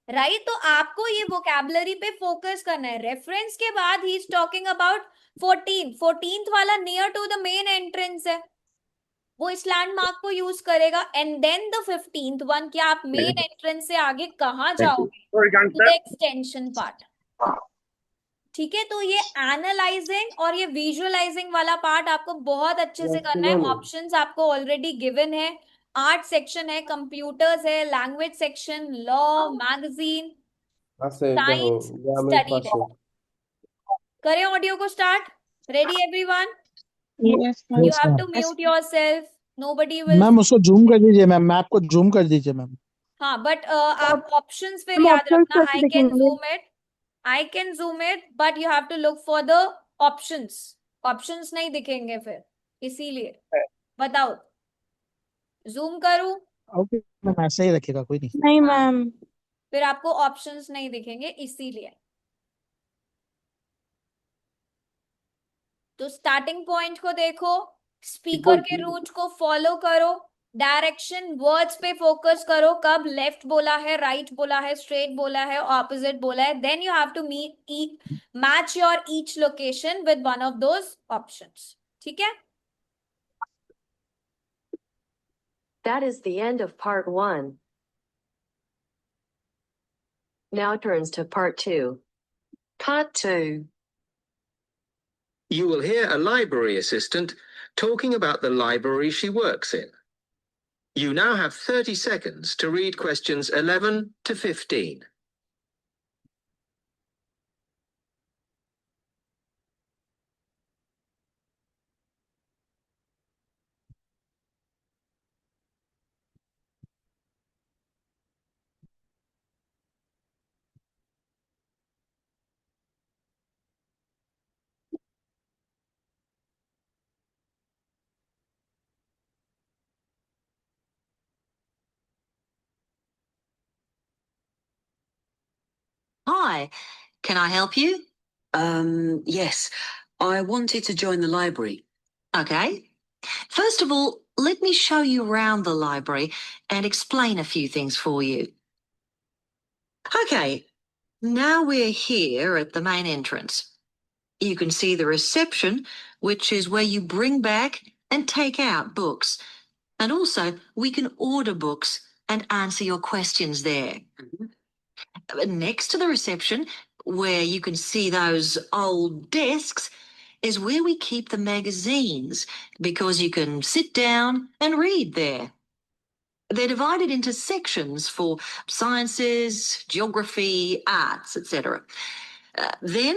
राइट। तो आपको ये वोकैबुलरी पे फोकस करना है। रेफरेंस के बाद he is talking about 14th वाला near to the main entrance है, वो इस लैंडमार्क को यूज करेगा। And then the 15th one, क्या आप मेन एंट्रेंस से आगे कहां जाओगे, टू द एक्सटेंशन पार्ट, ठीक है। तो ये एनालाइजिंग और ये विजुअलाइजिंग वाला पार्ट आपको बहुत अच्छे से करना है। ऑप्शंस आपको ऑलरेडी गिवन है, आर्ट सेक्शन है, कंप्यूटर्स है, language section, law, magazine, science, study है। करें ऑडियो को start, ready everyone, Yes, you have to mute yourself, nobody will. Ma'am उसको जूम कर दीजिए, मैम मैप को जूम कर दीजिए मैम। हाँ बट आप ऑप्शंस फिर हम याद options रखना, कैसे आई कैन दिखेंगे? Zoom it, I can zoom it, but you have to look for the options. Options नहीं दिखेंगे फिर, इसीलिए बताओ, जूम करूं, ओके मैम ऐसे ही रखिएगा, कोई नहीं। नहीं मैम। फिर आपको ऑप्शंस नहीं दिखेंगे, इसीलिए। तो स्टार्टिंग पॉइंट को देखो, स्पीकर के रूट को फॉलो करो, डायरेक्शन वर्ड्स पे फोकस करो, कब लेफ्ट बोला है, राइट बोला है, स्ट्रेट बोला है, ऑपोजिट बोला है। Then you have to match your each location with one of those options, ठीक है। That is the end of part 1. Now turns to part 2. Part 2. You will hear a library assistant talking about the library she works in. You now have 30 seconds to read questions 11 to 15. Hi, can I help you? Yes, I wanted to join the library. Okay. First of all, let me show you around the library and explain a few things for you. Okay, now we're here at the main entrance. You can see the reception, which is where you bring back and take out books. And also, we can order books and answer your questions there. Next to the reception, where you can see those old desks, is where we keep the magazines, because you can sit down and read there. They're divided into sections for sciences, geography, arts, etc. Then,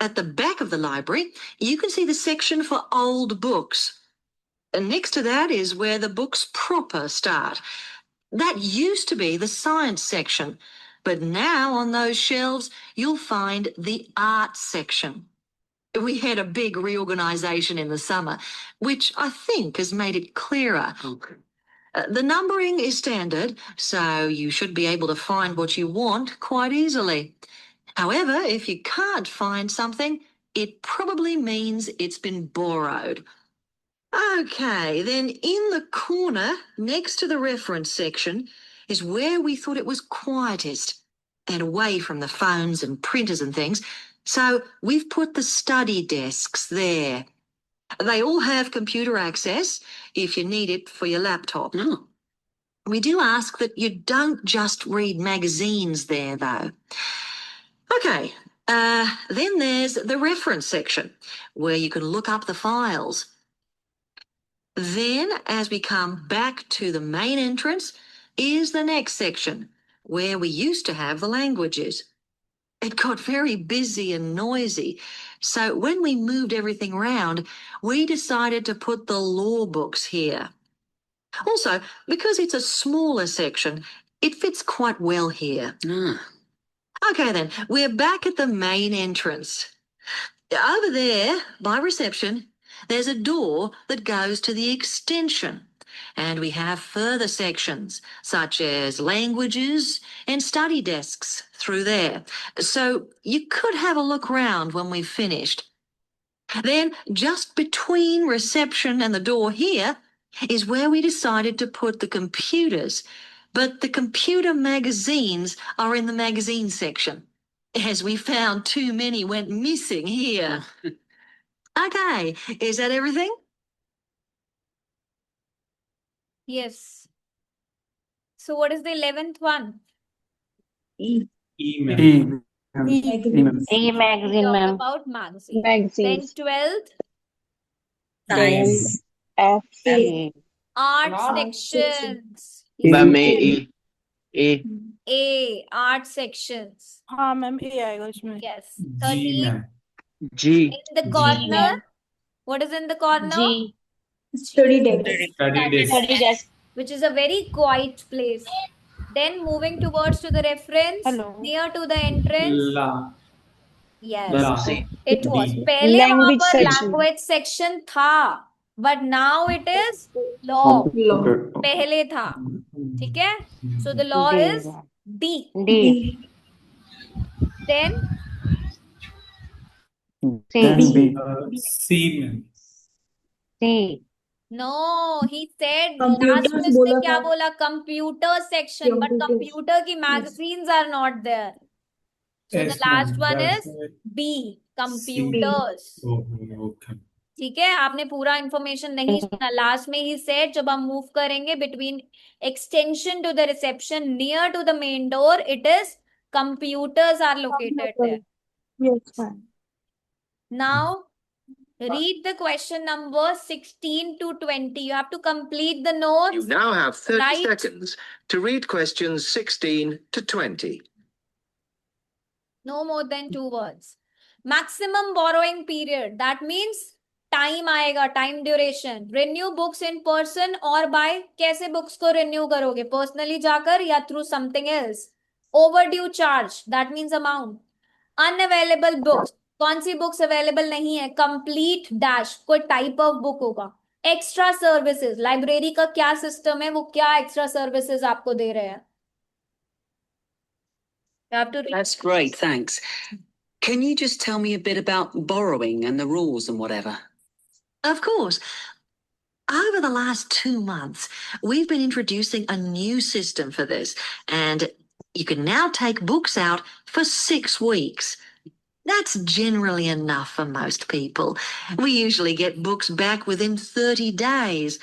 at the back of the library, you can see the section for old books. And next to that is where the books proper start. That used to be the science section, but now on those shelves, you'll find the arts section. We had a big reorganisation in the summer, which I think has made it clearer. Okay. The numbering is standard, so you should be able to find what you want quite easily. However, if you can't find something, it probably means it's been borrowed. Okay, then in the corner next to the reference section is where we thought it was quietest and away from the phones and printers and things. So we've put the study desks there. They all have computer access if you need it for your laptop. We do ask that you don't just read magazines there, though. Okay, then there's the reference section where you can look up the files. Then, as we come back to the main entrance, is the next section where we used to have the languages. It got very busy and noisy, so when we moved everything around, we decided to put the law books here. Also, because it's a smaller section, it fits quite well here. Okay then, we're back at the main entrance. Over there, by reception, there's a door that goes to the extension, and we have further sections such as languages and study desks through there. So you could have a look round when we've finished. Then just between reception and the door here is where we decided to put the computers, but the computer magazines are in the magazine section, as we found too many went missing here. Okay, is that everything? Yes. So what is the 11th one? E, ma'am. E, ma'am. E, ma'am. A magazine, Talk ma'am. about magazine. Magazines. Then 12th, Science. F. A. art sections. Ma'am A A, art sections. हाँ ma'am ए आएगा इसमें. Yes. G, 13th, ma'am. Ji in the corner. What is in the corner? G. Study desk. Study desk. Study desk. Which is a very quiet place. Then moving towards to the reference, Hello. near to the entrance. La. Yes, La. it was. D. पहले वहाँ Language पर section. language section था, but now it is law. Computer. पहले था, ठीक है? So the law D. is D. D. Then Then B. C, ma'am. C. no, he said Computers last में बोला उसने क्या था. बोला? Computer section, but Computers. computer की magazines are not there. So the Yes, last ma'am. one That's is right. B, computers. Oh, okay. ठीक है, आपने पूरा इंफॉर्मेशन नहीं सुना. लास्ट में ही सेड जब हम मूव करेंगे between extension to the reception near to the main door, it is computers are located there. Yes ma'am. Now read the question number 16 to 20. You have to complete the You notes. now have 30 Right. seconds to read questions 16 to 20. No more than 2 words. Maximum borrowing period. That means time आएगा, time duration. Renew books in person और by. कैसे books को renew करोगे? Personally जाकर या through something else? Overdue charge, that means amount. Unavailable books, कौन सी books available नहीं है? कंप्लीट डैश, कोई टाइप ऑफ बुक होगा. एक्स्ट्रा सर्विसेज, लाइब्रेरी का क्या सिस्टम है, वो क्या एक्स्ट्रा सर्विसेज आपको दे रहे हैं? You have to read. That's great, thanks. Can you just tell me a bit about borrowing and the rules and whatever? Of course. Over the last 2 months, we've been introducing a new system for this, and you can now take books out for 6 weeks. That's generally enough for most people. We usually get books back within 30 days.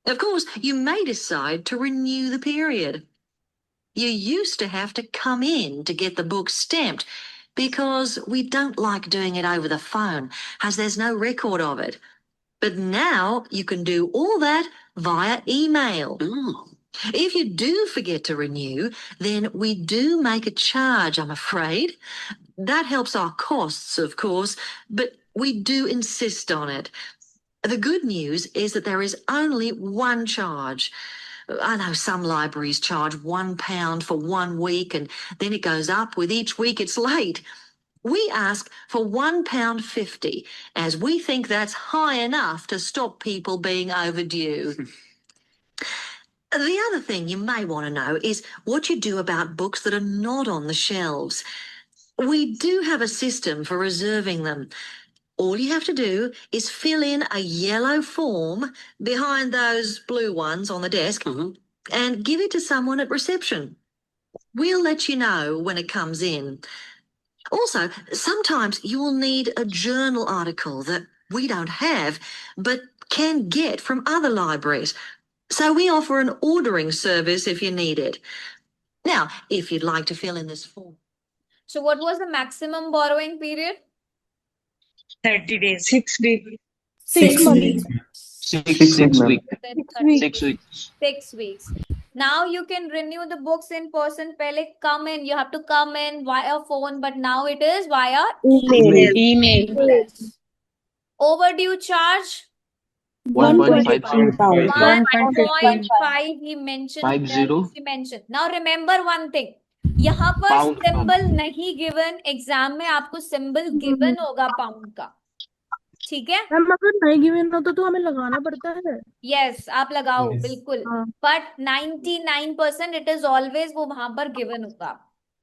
Of course, you may decide to renew the period. You used to have to come in to get the book stamped because we don't like doing it over the phone, as there's no record of it. But now you can do all that via email. Oh, If you do forget to renew, then we do make a charge, I'm afraid. That helps our costs, of course, but we do insist on it. The good news is that there is only one charge. I know some libraries charge £1 for 1 week, and then it goes up with each week it's late. We ask for £1.50, as we think that's high enough to stop people being overdue. The other thing you may want to know is what you do about books that are not on the shelves. We do have a system for reserving them. All you have to do is fill in a yellow form behind those blue ones on the desk and give it to someone at reception. We'll let you know when it comes in. Also, sometimes you will need a journal article that we don't have but can get from other libraries. So we offer an ordering service if you need it. Now, if you'd like to fill in this form. So what was the maximum borrowing period? 30 days. 6 days. 6 months. weeks, ma'am. Six weeks. Then 6 weeks. 6 weeks. 6 weeks. Now you can renew the books in person. Pehle come in. You have to come in via phone, but now it is via Email. Yes. Overdue charge 1.5 pound. 1.5 he mentioned. 50. She mentioned. Now remember one thing. यहाँ पर Pound. Symbol नहीं given, exam में आपको symbol given होगा pound का, ठीक है? Ma'am अगर नहीं गिवन होता तो हमें लगाना पड़ता है। यस आप लगाओ Yes. बिल्कुल, हाँ। बट 99% इट इज ऑलवेज वो वहां पर गिवन होगा,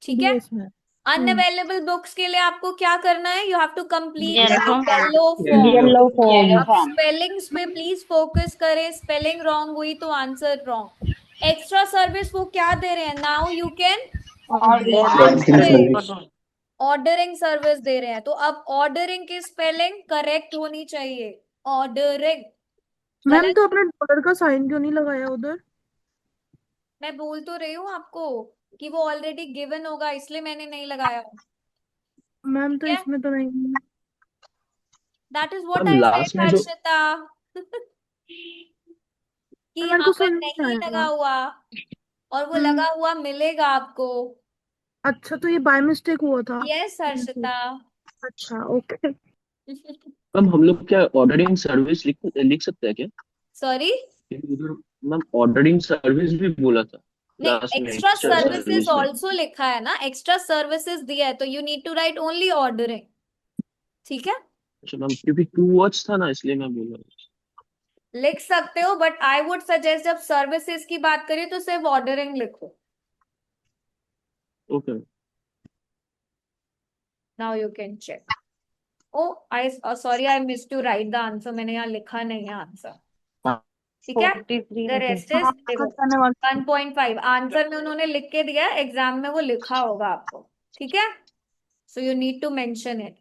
ठीक है? Yes, ma'am. अनअवेलेबल बुक्स के लिए आपको क्या करना है? You have to complete Yellow yellow Yellow. Form. आप स्पेलिंग्स पे प्लीज फोकस करें, स्पेलिंग रॉन्ग हुई तो आंसर रॉन्ग। एक्स्ट्रा सर्विस वो क्या दे रहे हैं? Now you can ordering service दे रहे हैं, तो अब ऑर्डरिंग की स्पेलिंग करेक्ट होनी चाहिए। ऑर्डरिंग मैम तो अपने डॉलर का साइन क्यों नहीं लगाया उधर? मैं बोल तो रही हूँ आपको कि वो ऑलरेडी गिवन होगा, इसलिए मैंने नहीं लगाया। मैम तो क्या? इसमें तो नहीं। That is what ma'am, I last said में जो- हर्षिता कि मेरे यहाँ को पर समझ नहीं नहीं लगा आया। हुआ और वो लगा हुआ मिलेगा आपको। अच्छा तो ये बाय मिस्टेक हुआ था। यस हर्षिता। अच्छा ओके। मैम हम लोग क्या ऑर्डरिंग सर्विस लिख सकते हैं क्या? सॉरी क्योंकि उधर मैम ऑर्डरिंग सर्विस भी बोला था नहीं, लास्ट में। एक्स्ट्रा extra सर्विसेज service में। ऑल्सो लिखा है ना, एक्स्ट्रा सर्विसेज दिया है, तो you need to write only ordering, ठीक है? अच्छा मैम, क्योंकि 2 वर्ड्स था ना इसलिए मैं बोल रहा हूँ। लिख सकते हो, बट आई वुड सजेस्ट जब सर्विसेज की बात करें तो सिर्फ ऑर्डरिंग लिखो। Okay. Now you can check. Oh I sorry I miss to write the answer, मैंने यहाँ लिखा नहीं है आंसर, ठीक है? 43 द रेस्ट इज 1.5 आंसर में उन्होंने लिख के दिया, एग्जाम में वो लिखा होगा आपको, ठीक है? So you need to mention it.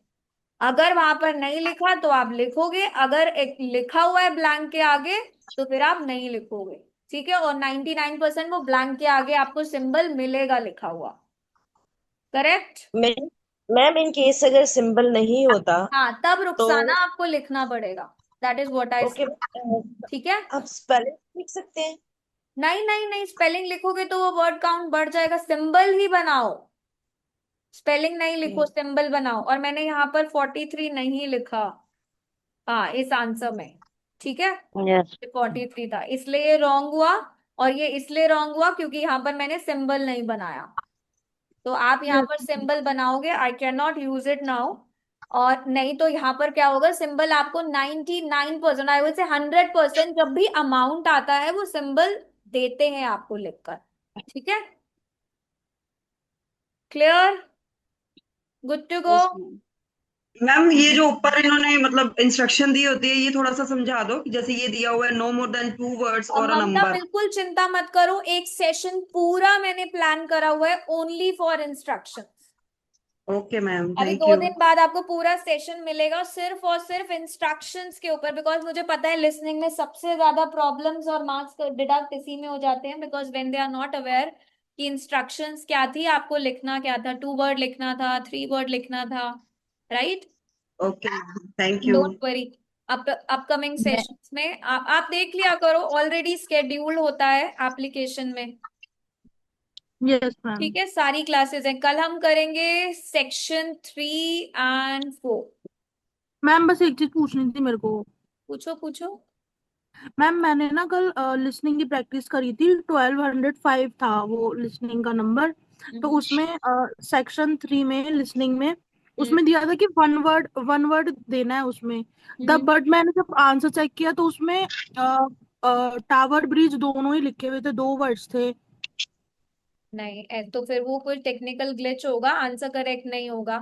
अगर वहां पर नहीं लिखा तो आप लिखोगे, अगर एक लिखा हुआ है ब्लैंक के आगे तो फिर आप नहीं लिखोगे, ठीक है? और 99% वो ब्लैंक के आगे आपको सिंबल मिलेगा लिखा हुआ, करेक्ट? मैम इन केस अगर सिंबल नहीं होता हाँ तब रुखसाना आपको लिखना पड़ेगा, that is what I okay said, ठीक है? आप स्पेलिंग लिख सकते हैं। नहीं नहीं नहीं, स्पेलिंग लिखोगे तो वो वर्ड काउंट बढ़ जाएगा। सिंबल ही बनाओ, स्पेलिंग नहीं लिखो, सिंबल बनाओ। और मैंने यहाँ पर 43 नहीं लिखा हाँ इस आंसर में, ठीक है? Yes. 43 था, इसलिए ये रॉन्ग हुआ, और ये इसलिए रॉन्ग हुआ क्योंकि यहाँ पर मैंने सिंबल नहीं बनाया। तो आप यहाँ पर सिंबल बनाओगे, I can not use it now, और नहीं तो यहाँ पर क्या होगा, सिंबल आपको 99% आई विल से 100% जब भी अमाउंट आता है वो सिंबल देते हैं आपको लिखकर, ठीक है? Clear? Good to go? Ma'am ये जो ऊपर इन्होंने मतलब इंस्ट्रक्शन दी होती है ये थोड़ा सा समझा दो कि जैसे ये दिया हुआ है नो मोर देन 2 वर्ड्स और अ ममता नंबर। बिल्कुल चिंता मत करो, एक सेशन पूरा मैंने प्लान करा हुआ है only for instructions. Okay ma'am, अभी थैंक 2 यू। दिन बाद आपको पूरा सेशन मिलेगा सिर्फ और सिर्फ इंस्ट्रक्शंस के ऊपर, बिकॉज मुझे पता है लिसनिंग में सबसे ज्यादा प्रॉब्लम्स और मार्क्स डिडक्ट इसी में हो जाते हैं, because when they are not aware कि इंस्ट्रक्शंस क्या थी, आपको लिखना क्या था, 2 वर्ड लिखना था, 3 वर्ड लिखना था, right? Okay thank you. Don't worry, upcoming sessions में आप देख लिया करो, ऑलरेडी स्केड्यूल्ड होता है एप्लीकेशन में, यस मैम। ठीक है? सारी क्लासेस हैं, कल हम करेंगे सेक्शन 3 and 4। मैम बस एक चीज पूछनी थी मेरे को। पूछो पूछो। मैम मैंने ना कल लिसनिंग की प्रैक्टिस करी थी, 1205 था वो लिसनिंग का नंबर। तो उसमें सेक्शन 3 में लिसनिंग में उसमें दिया था कि वन वर्ड देना है उसमें। बट मैंने जब आंसर चेक किया तो उसमें टावर ब्रिज दोनों ही लिखे हुए थे, 2 वर्ड्स थे। नहीं तो फिर वो कोई टेक्निकल ग्लिच होगा, आंसर करेक्ट नहीं होगा।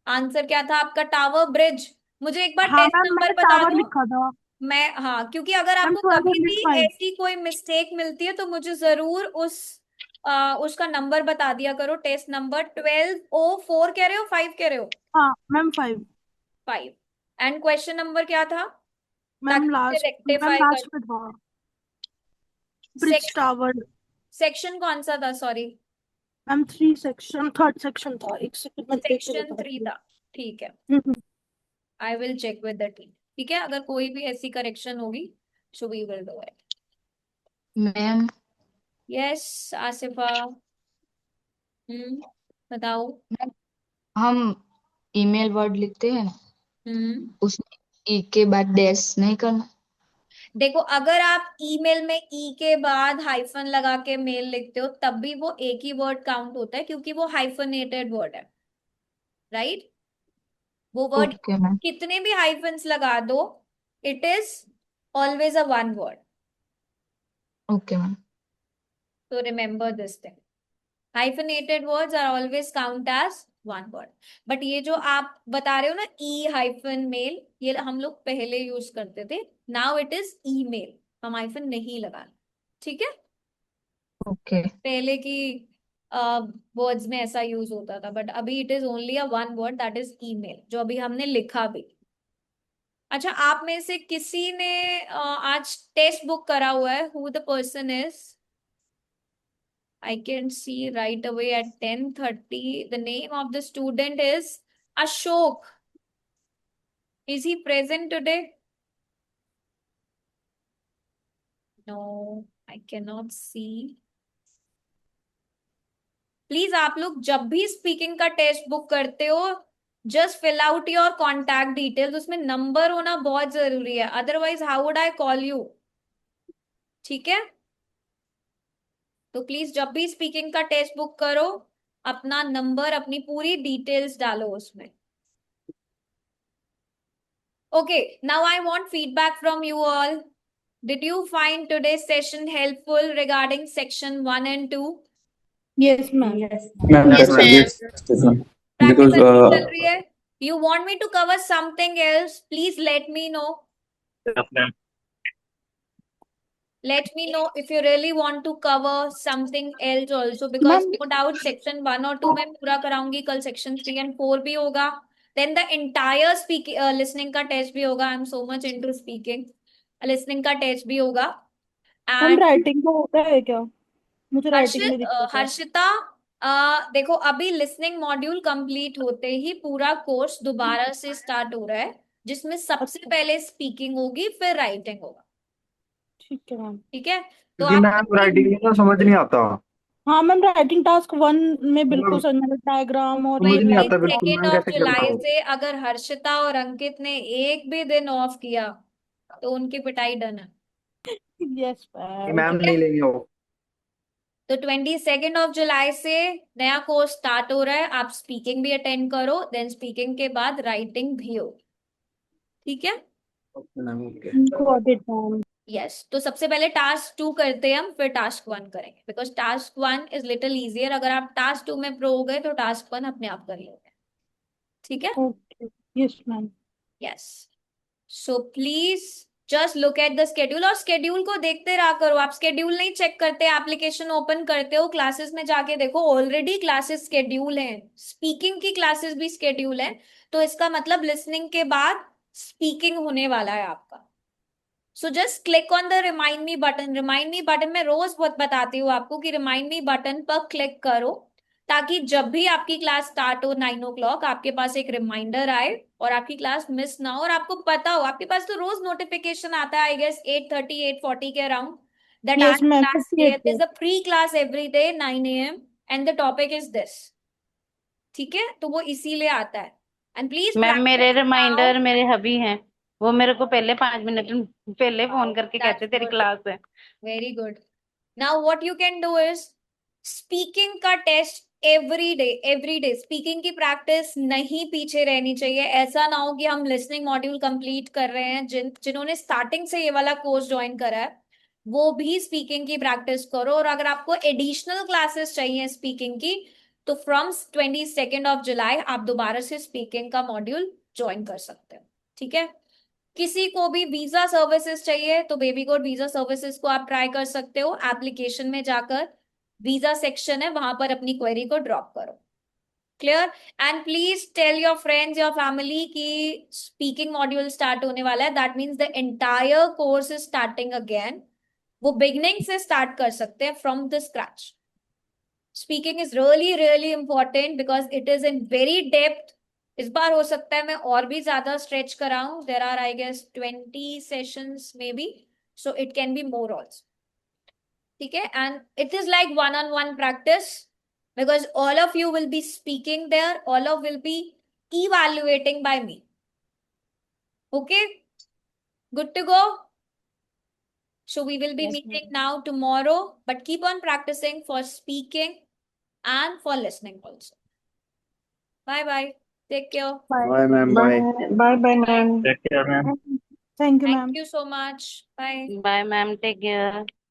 आंसर क्या था आपका? Tower bridge. मुझे एक बार हाँ टेस्ट मैम, नंबर मैंने बता टावर दो। लिखा था। मैं हाँ, क्योंकि अगर मैम आपको कभी भी 1205। ऐसी कोई मिस्टेक मिलती है तो मुझे जरूर उसका नंबर बता दिया करो। टेस्ट नंबर 1204 कह रहे हो, 5 कह रहे हो? हाँ मैम 5। 5। एंड क्वेश्चन नंबर क्या था, मैम ताकि उसे लास्ट, मैम रेक्टिफाई कर। लास्ट में था ब्रिज टावर। सेक्शन कौन सा था? Sorry, ma'am 3 section, 3rd section था। एक सेकंड में देख के सेक्शन बता 3 रही था। ठीक है, हूँ। I will check with the team. ठीक है, अगर कोई भी ऐसी करेक्शन होगी so we will do it. Ma'am yes Asifa. बताओ। हम ईमेल वर्ड लिखते हैं ना, उसमें ई के बाद डैश नहीं करना। देखो, अगर आप ईमेल में ई के बाद हाइफन लगा के मेल लिखते हो तब भी वो एक ही वर्ड काउंट होता है, क्योंकि वो हाइफनेटेड वर्ड है, राइट? वो वर्ड ओके मैम। कितने भी हाइफन्स लगा दो, it is always a one word. Okay ma'am. तो remember this thing, hyphenated words are always count as one word. But ये जो आप बता रहे हो ना, ई हाइफन मेल, ये हम लोग पहले यूज करते थे। नाउ इट इज ईमेल, हम हाइफन नहीं लगाना। ठीक है, ओके पहले की वर्ड्स में ऐसा यूज होता था, बट अभी it is only a one word, that is email, जो अभी हमने लिखा भी। अच्छा, आप में से किसी ने आज टेक्स्ट बुक करा हुआ है? Who the person is? I can see right away at 10:30. The name of the student is Ashok. Is he present today? No, I cannot see. Please आप लोग जब भी स्पीकिंग का टेस्ट बुक करते हो, just fill out your contact details. उसमें number होना बहुत जरूरी है, otherwise how would I call you? ठीक है, तो प्लीज जब भी स्पीकिंग का टेस्ट बुक करो, अपना नंबर, अपनी पूरी डिटेल्स डालो उसमें। Okay, now I want feedback from you all. Did you find today's session helpful regarding section 1 and 2? Yes ma'am। Ma'am, Yes, that's a ma'am. great session. Practice Because अच्छी चल रही है? You want me to cover something else? Please let me know. Let me know if you really want to cover something else also, because no doubt section 1 और 2 में पूरा कराऊंगी, कल section 3 and 4 भी होगा, then the entire listening का test भी होगा। I'm so much into speaking, listening का test भी होगा। मैम And राइटिंग का होता है क्या? मुझे राइटिंग में दिक्कत है। हर्षिता, देखो अभी लिसनिंग मॉड्यूल कंप्लीट होते ही पूरा कोर्स दोबारा से स्टार्ट हो रहा है, जिसमें सबसे पहले स्पीकिंग होगी, फिर राइटिंग होगा। ठीक है मैम। ठीक है, तो क्योंकि आप मैम राइटिंग में ना समझ नहीं आता, हाँ मैम, राइटिंग टास्क 1 में बिल्कुल मतलब समझ में डायग्राम और समझ नहीं ये आता बिल्कुल 22 मैम, ऑफ कैसे करना जुलाई हो। से अगर हर्षिता और अंकित ने एक भी दिन ऑफ किया तो उनकी पिटाई डन है। यस कि मैम। मैम ठीक नहीं है, लेंगे हो। तो 22 ऑफ जुलाई से नया कोर्स स्टार्ट हो रहा है। आप स्पीकिंग भी अटेंड करो, देन स्पीकिंग के बाद राइटिंग भी हो। ठीक है, गॉट इट मैम। यस। तो सबसे पहले टास्क 2 करते हैं हम, फिर टास्क 1 करेंगे, because task 1 is little easier. अगर आप टास्क 2 में प्रो हो गए तो टास्क 1 अपने आप कर लोगे। ठीक है, okay yes ma'am. Yes. So please just look at the schedule, और स्केड्यूल को देखते रहा करो। आप स्केड्यूल नहीं चेक करते, एप्लीकेशन ओपन करते हो, क्लासेस में जाके देखो, ऑलरेडी क्लासेस स्केड्यूल हैं, स्पीकिंग की क्लासेस भी स्केड्यूल है। तो इसका मतलब लिसनिंग के बाद स्पीकिंग होने वाला है आपका। So just click on the remind me button. Remind me button में रोज बहुत बताती हूँ आपको कि रिमाइंड मी बटन पर क्लिक करो, ताकि जब भी आपकी क्लास स्टार्ट हो 9 o'clock, आपके पास एक रिमाइंडर आए और आपकी क्लास मिस ना हो। और आपको पता हो, आपके पास तो रोज नोटिफिकेशन आता है, आई गेस 8:30 8:40 के अराउंड, दैट यस आज मैम। क्लास है, there is a free class every day 9 AM and the topic is this. ठीक है, तो वो इसीलिए आता है। एंड प्लीज मैम मेरे प्रैक्टिस नाउ। रिमाइंडर मेरे हबी हैं, वो मेरे को पहले 5 मिनट पहले फोन करके कहते तेरी क्लास है। Very good. Now what you can do is speaking का टेस्ट एवरी डे स्पीकिंग की प्रैक्टिस नहीं पीछे रहनी चाहिए। ऐसा ना हो कि हम लिसनिंग मॉड्यूल कंप्लीट कर रहे हैं, जिन्होंने स्टार्टिंग से ये वाला कोर्स ज्वाइन करा है, वो भी स्पीकिंग की प्रैक्टिस करो। और अगर आपको एडिशनल क्लासेस चाहिए स्पीकिंग की, तो फ्रॉम 22 जुलाई आप दोबारा से स्पीकिंग का मॉड्यूल ज्वाइन कर सकते हो। ठीक है। किसी को भी वीजा सर्विसेज चाहिए तो बेबी कोड वीजा सर्विसेज को आप ट्राई कर सकते हो। एप्लीकेशन में जाकर वीजा सेक्शन है, वहां पर अपनी क्वेरी को ड्रॉप करो। Clear. And please tell your friends, your family की स्पीकिंग मॉड्यूल स्टार्ट होने वाला है। That means the entire course is starting again. वो बिगनिंग से स्टार्ट कर सकते हैं, from the scratch. Speaking is really really important because it is in very depth. इस बार हो सकता है मैं और भी ज्यादा स्ट्रेच कराऊं। There are I guess 20 sessions maybe, so it can be more also. ठीक है। And it is like one-on-one practice because all of you will be speaking there, all of will be evaluating by me. Okay, good to go. So we will be Yes, meeting now tomorrow, but keep on practicing for speaking and for listening also. Bye bye. Take care. Bye, ma'am. Bye. Bye bye, ma'am. Take care, ma'am. Thank you, ma'am. Thank you so much. Bye. Bye, ma'am. Take care.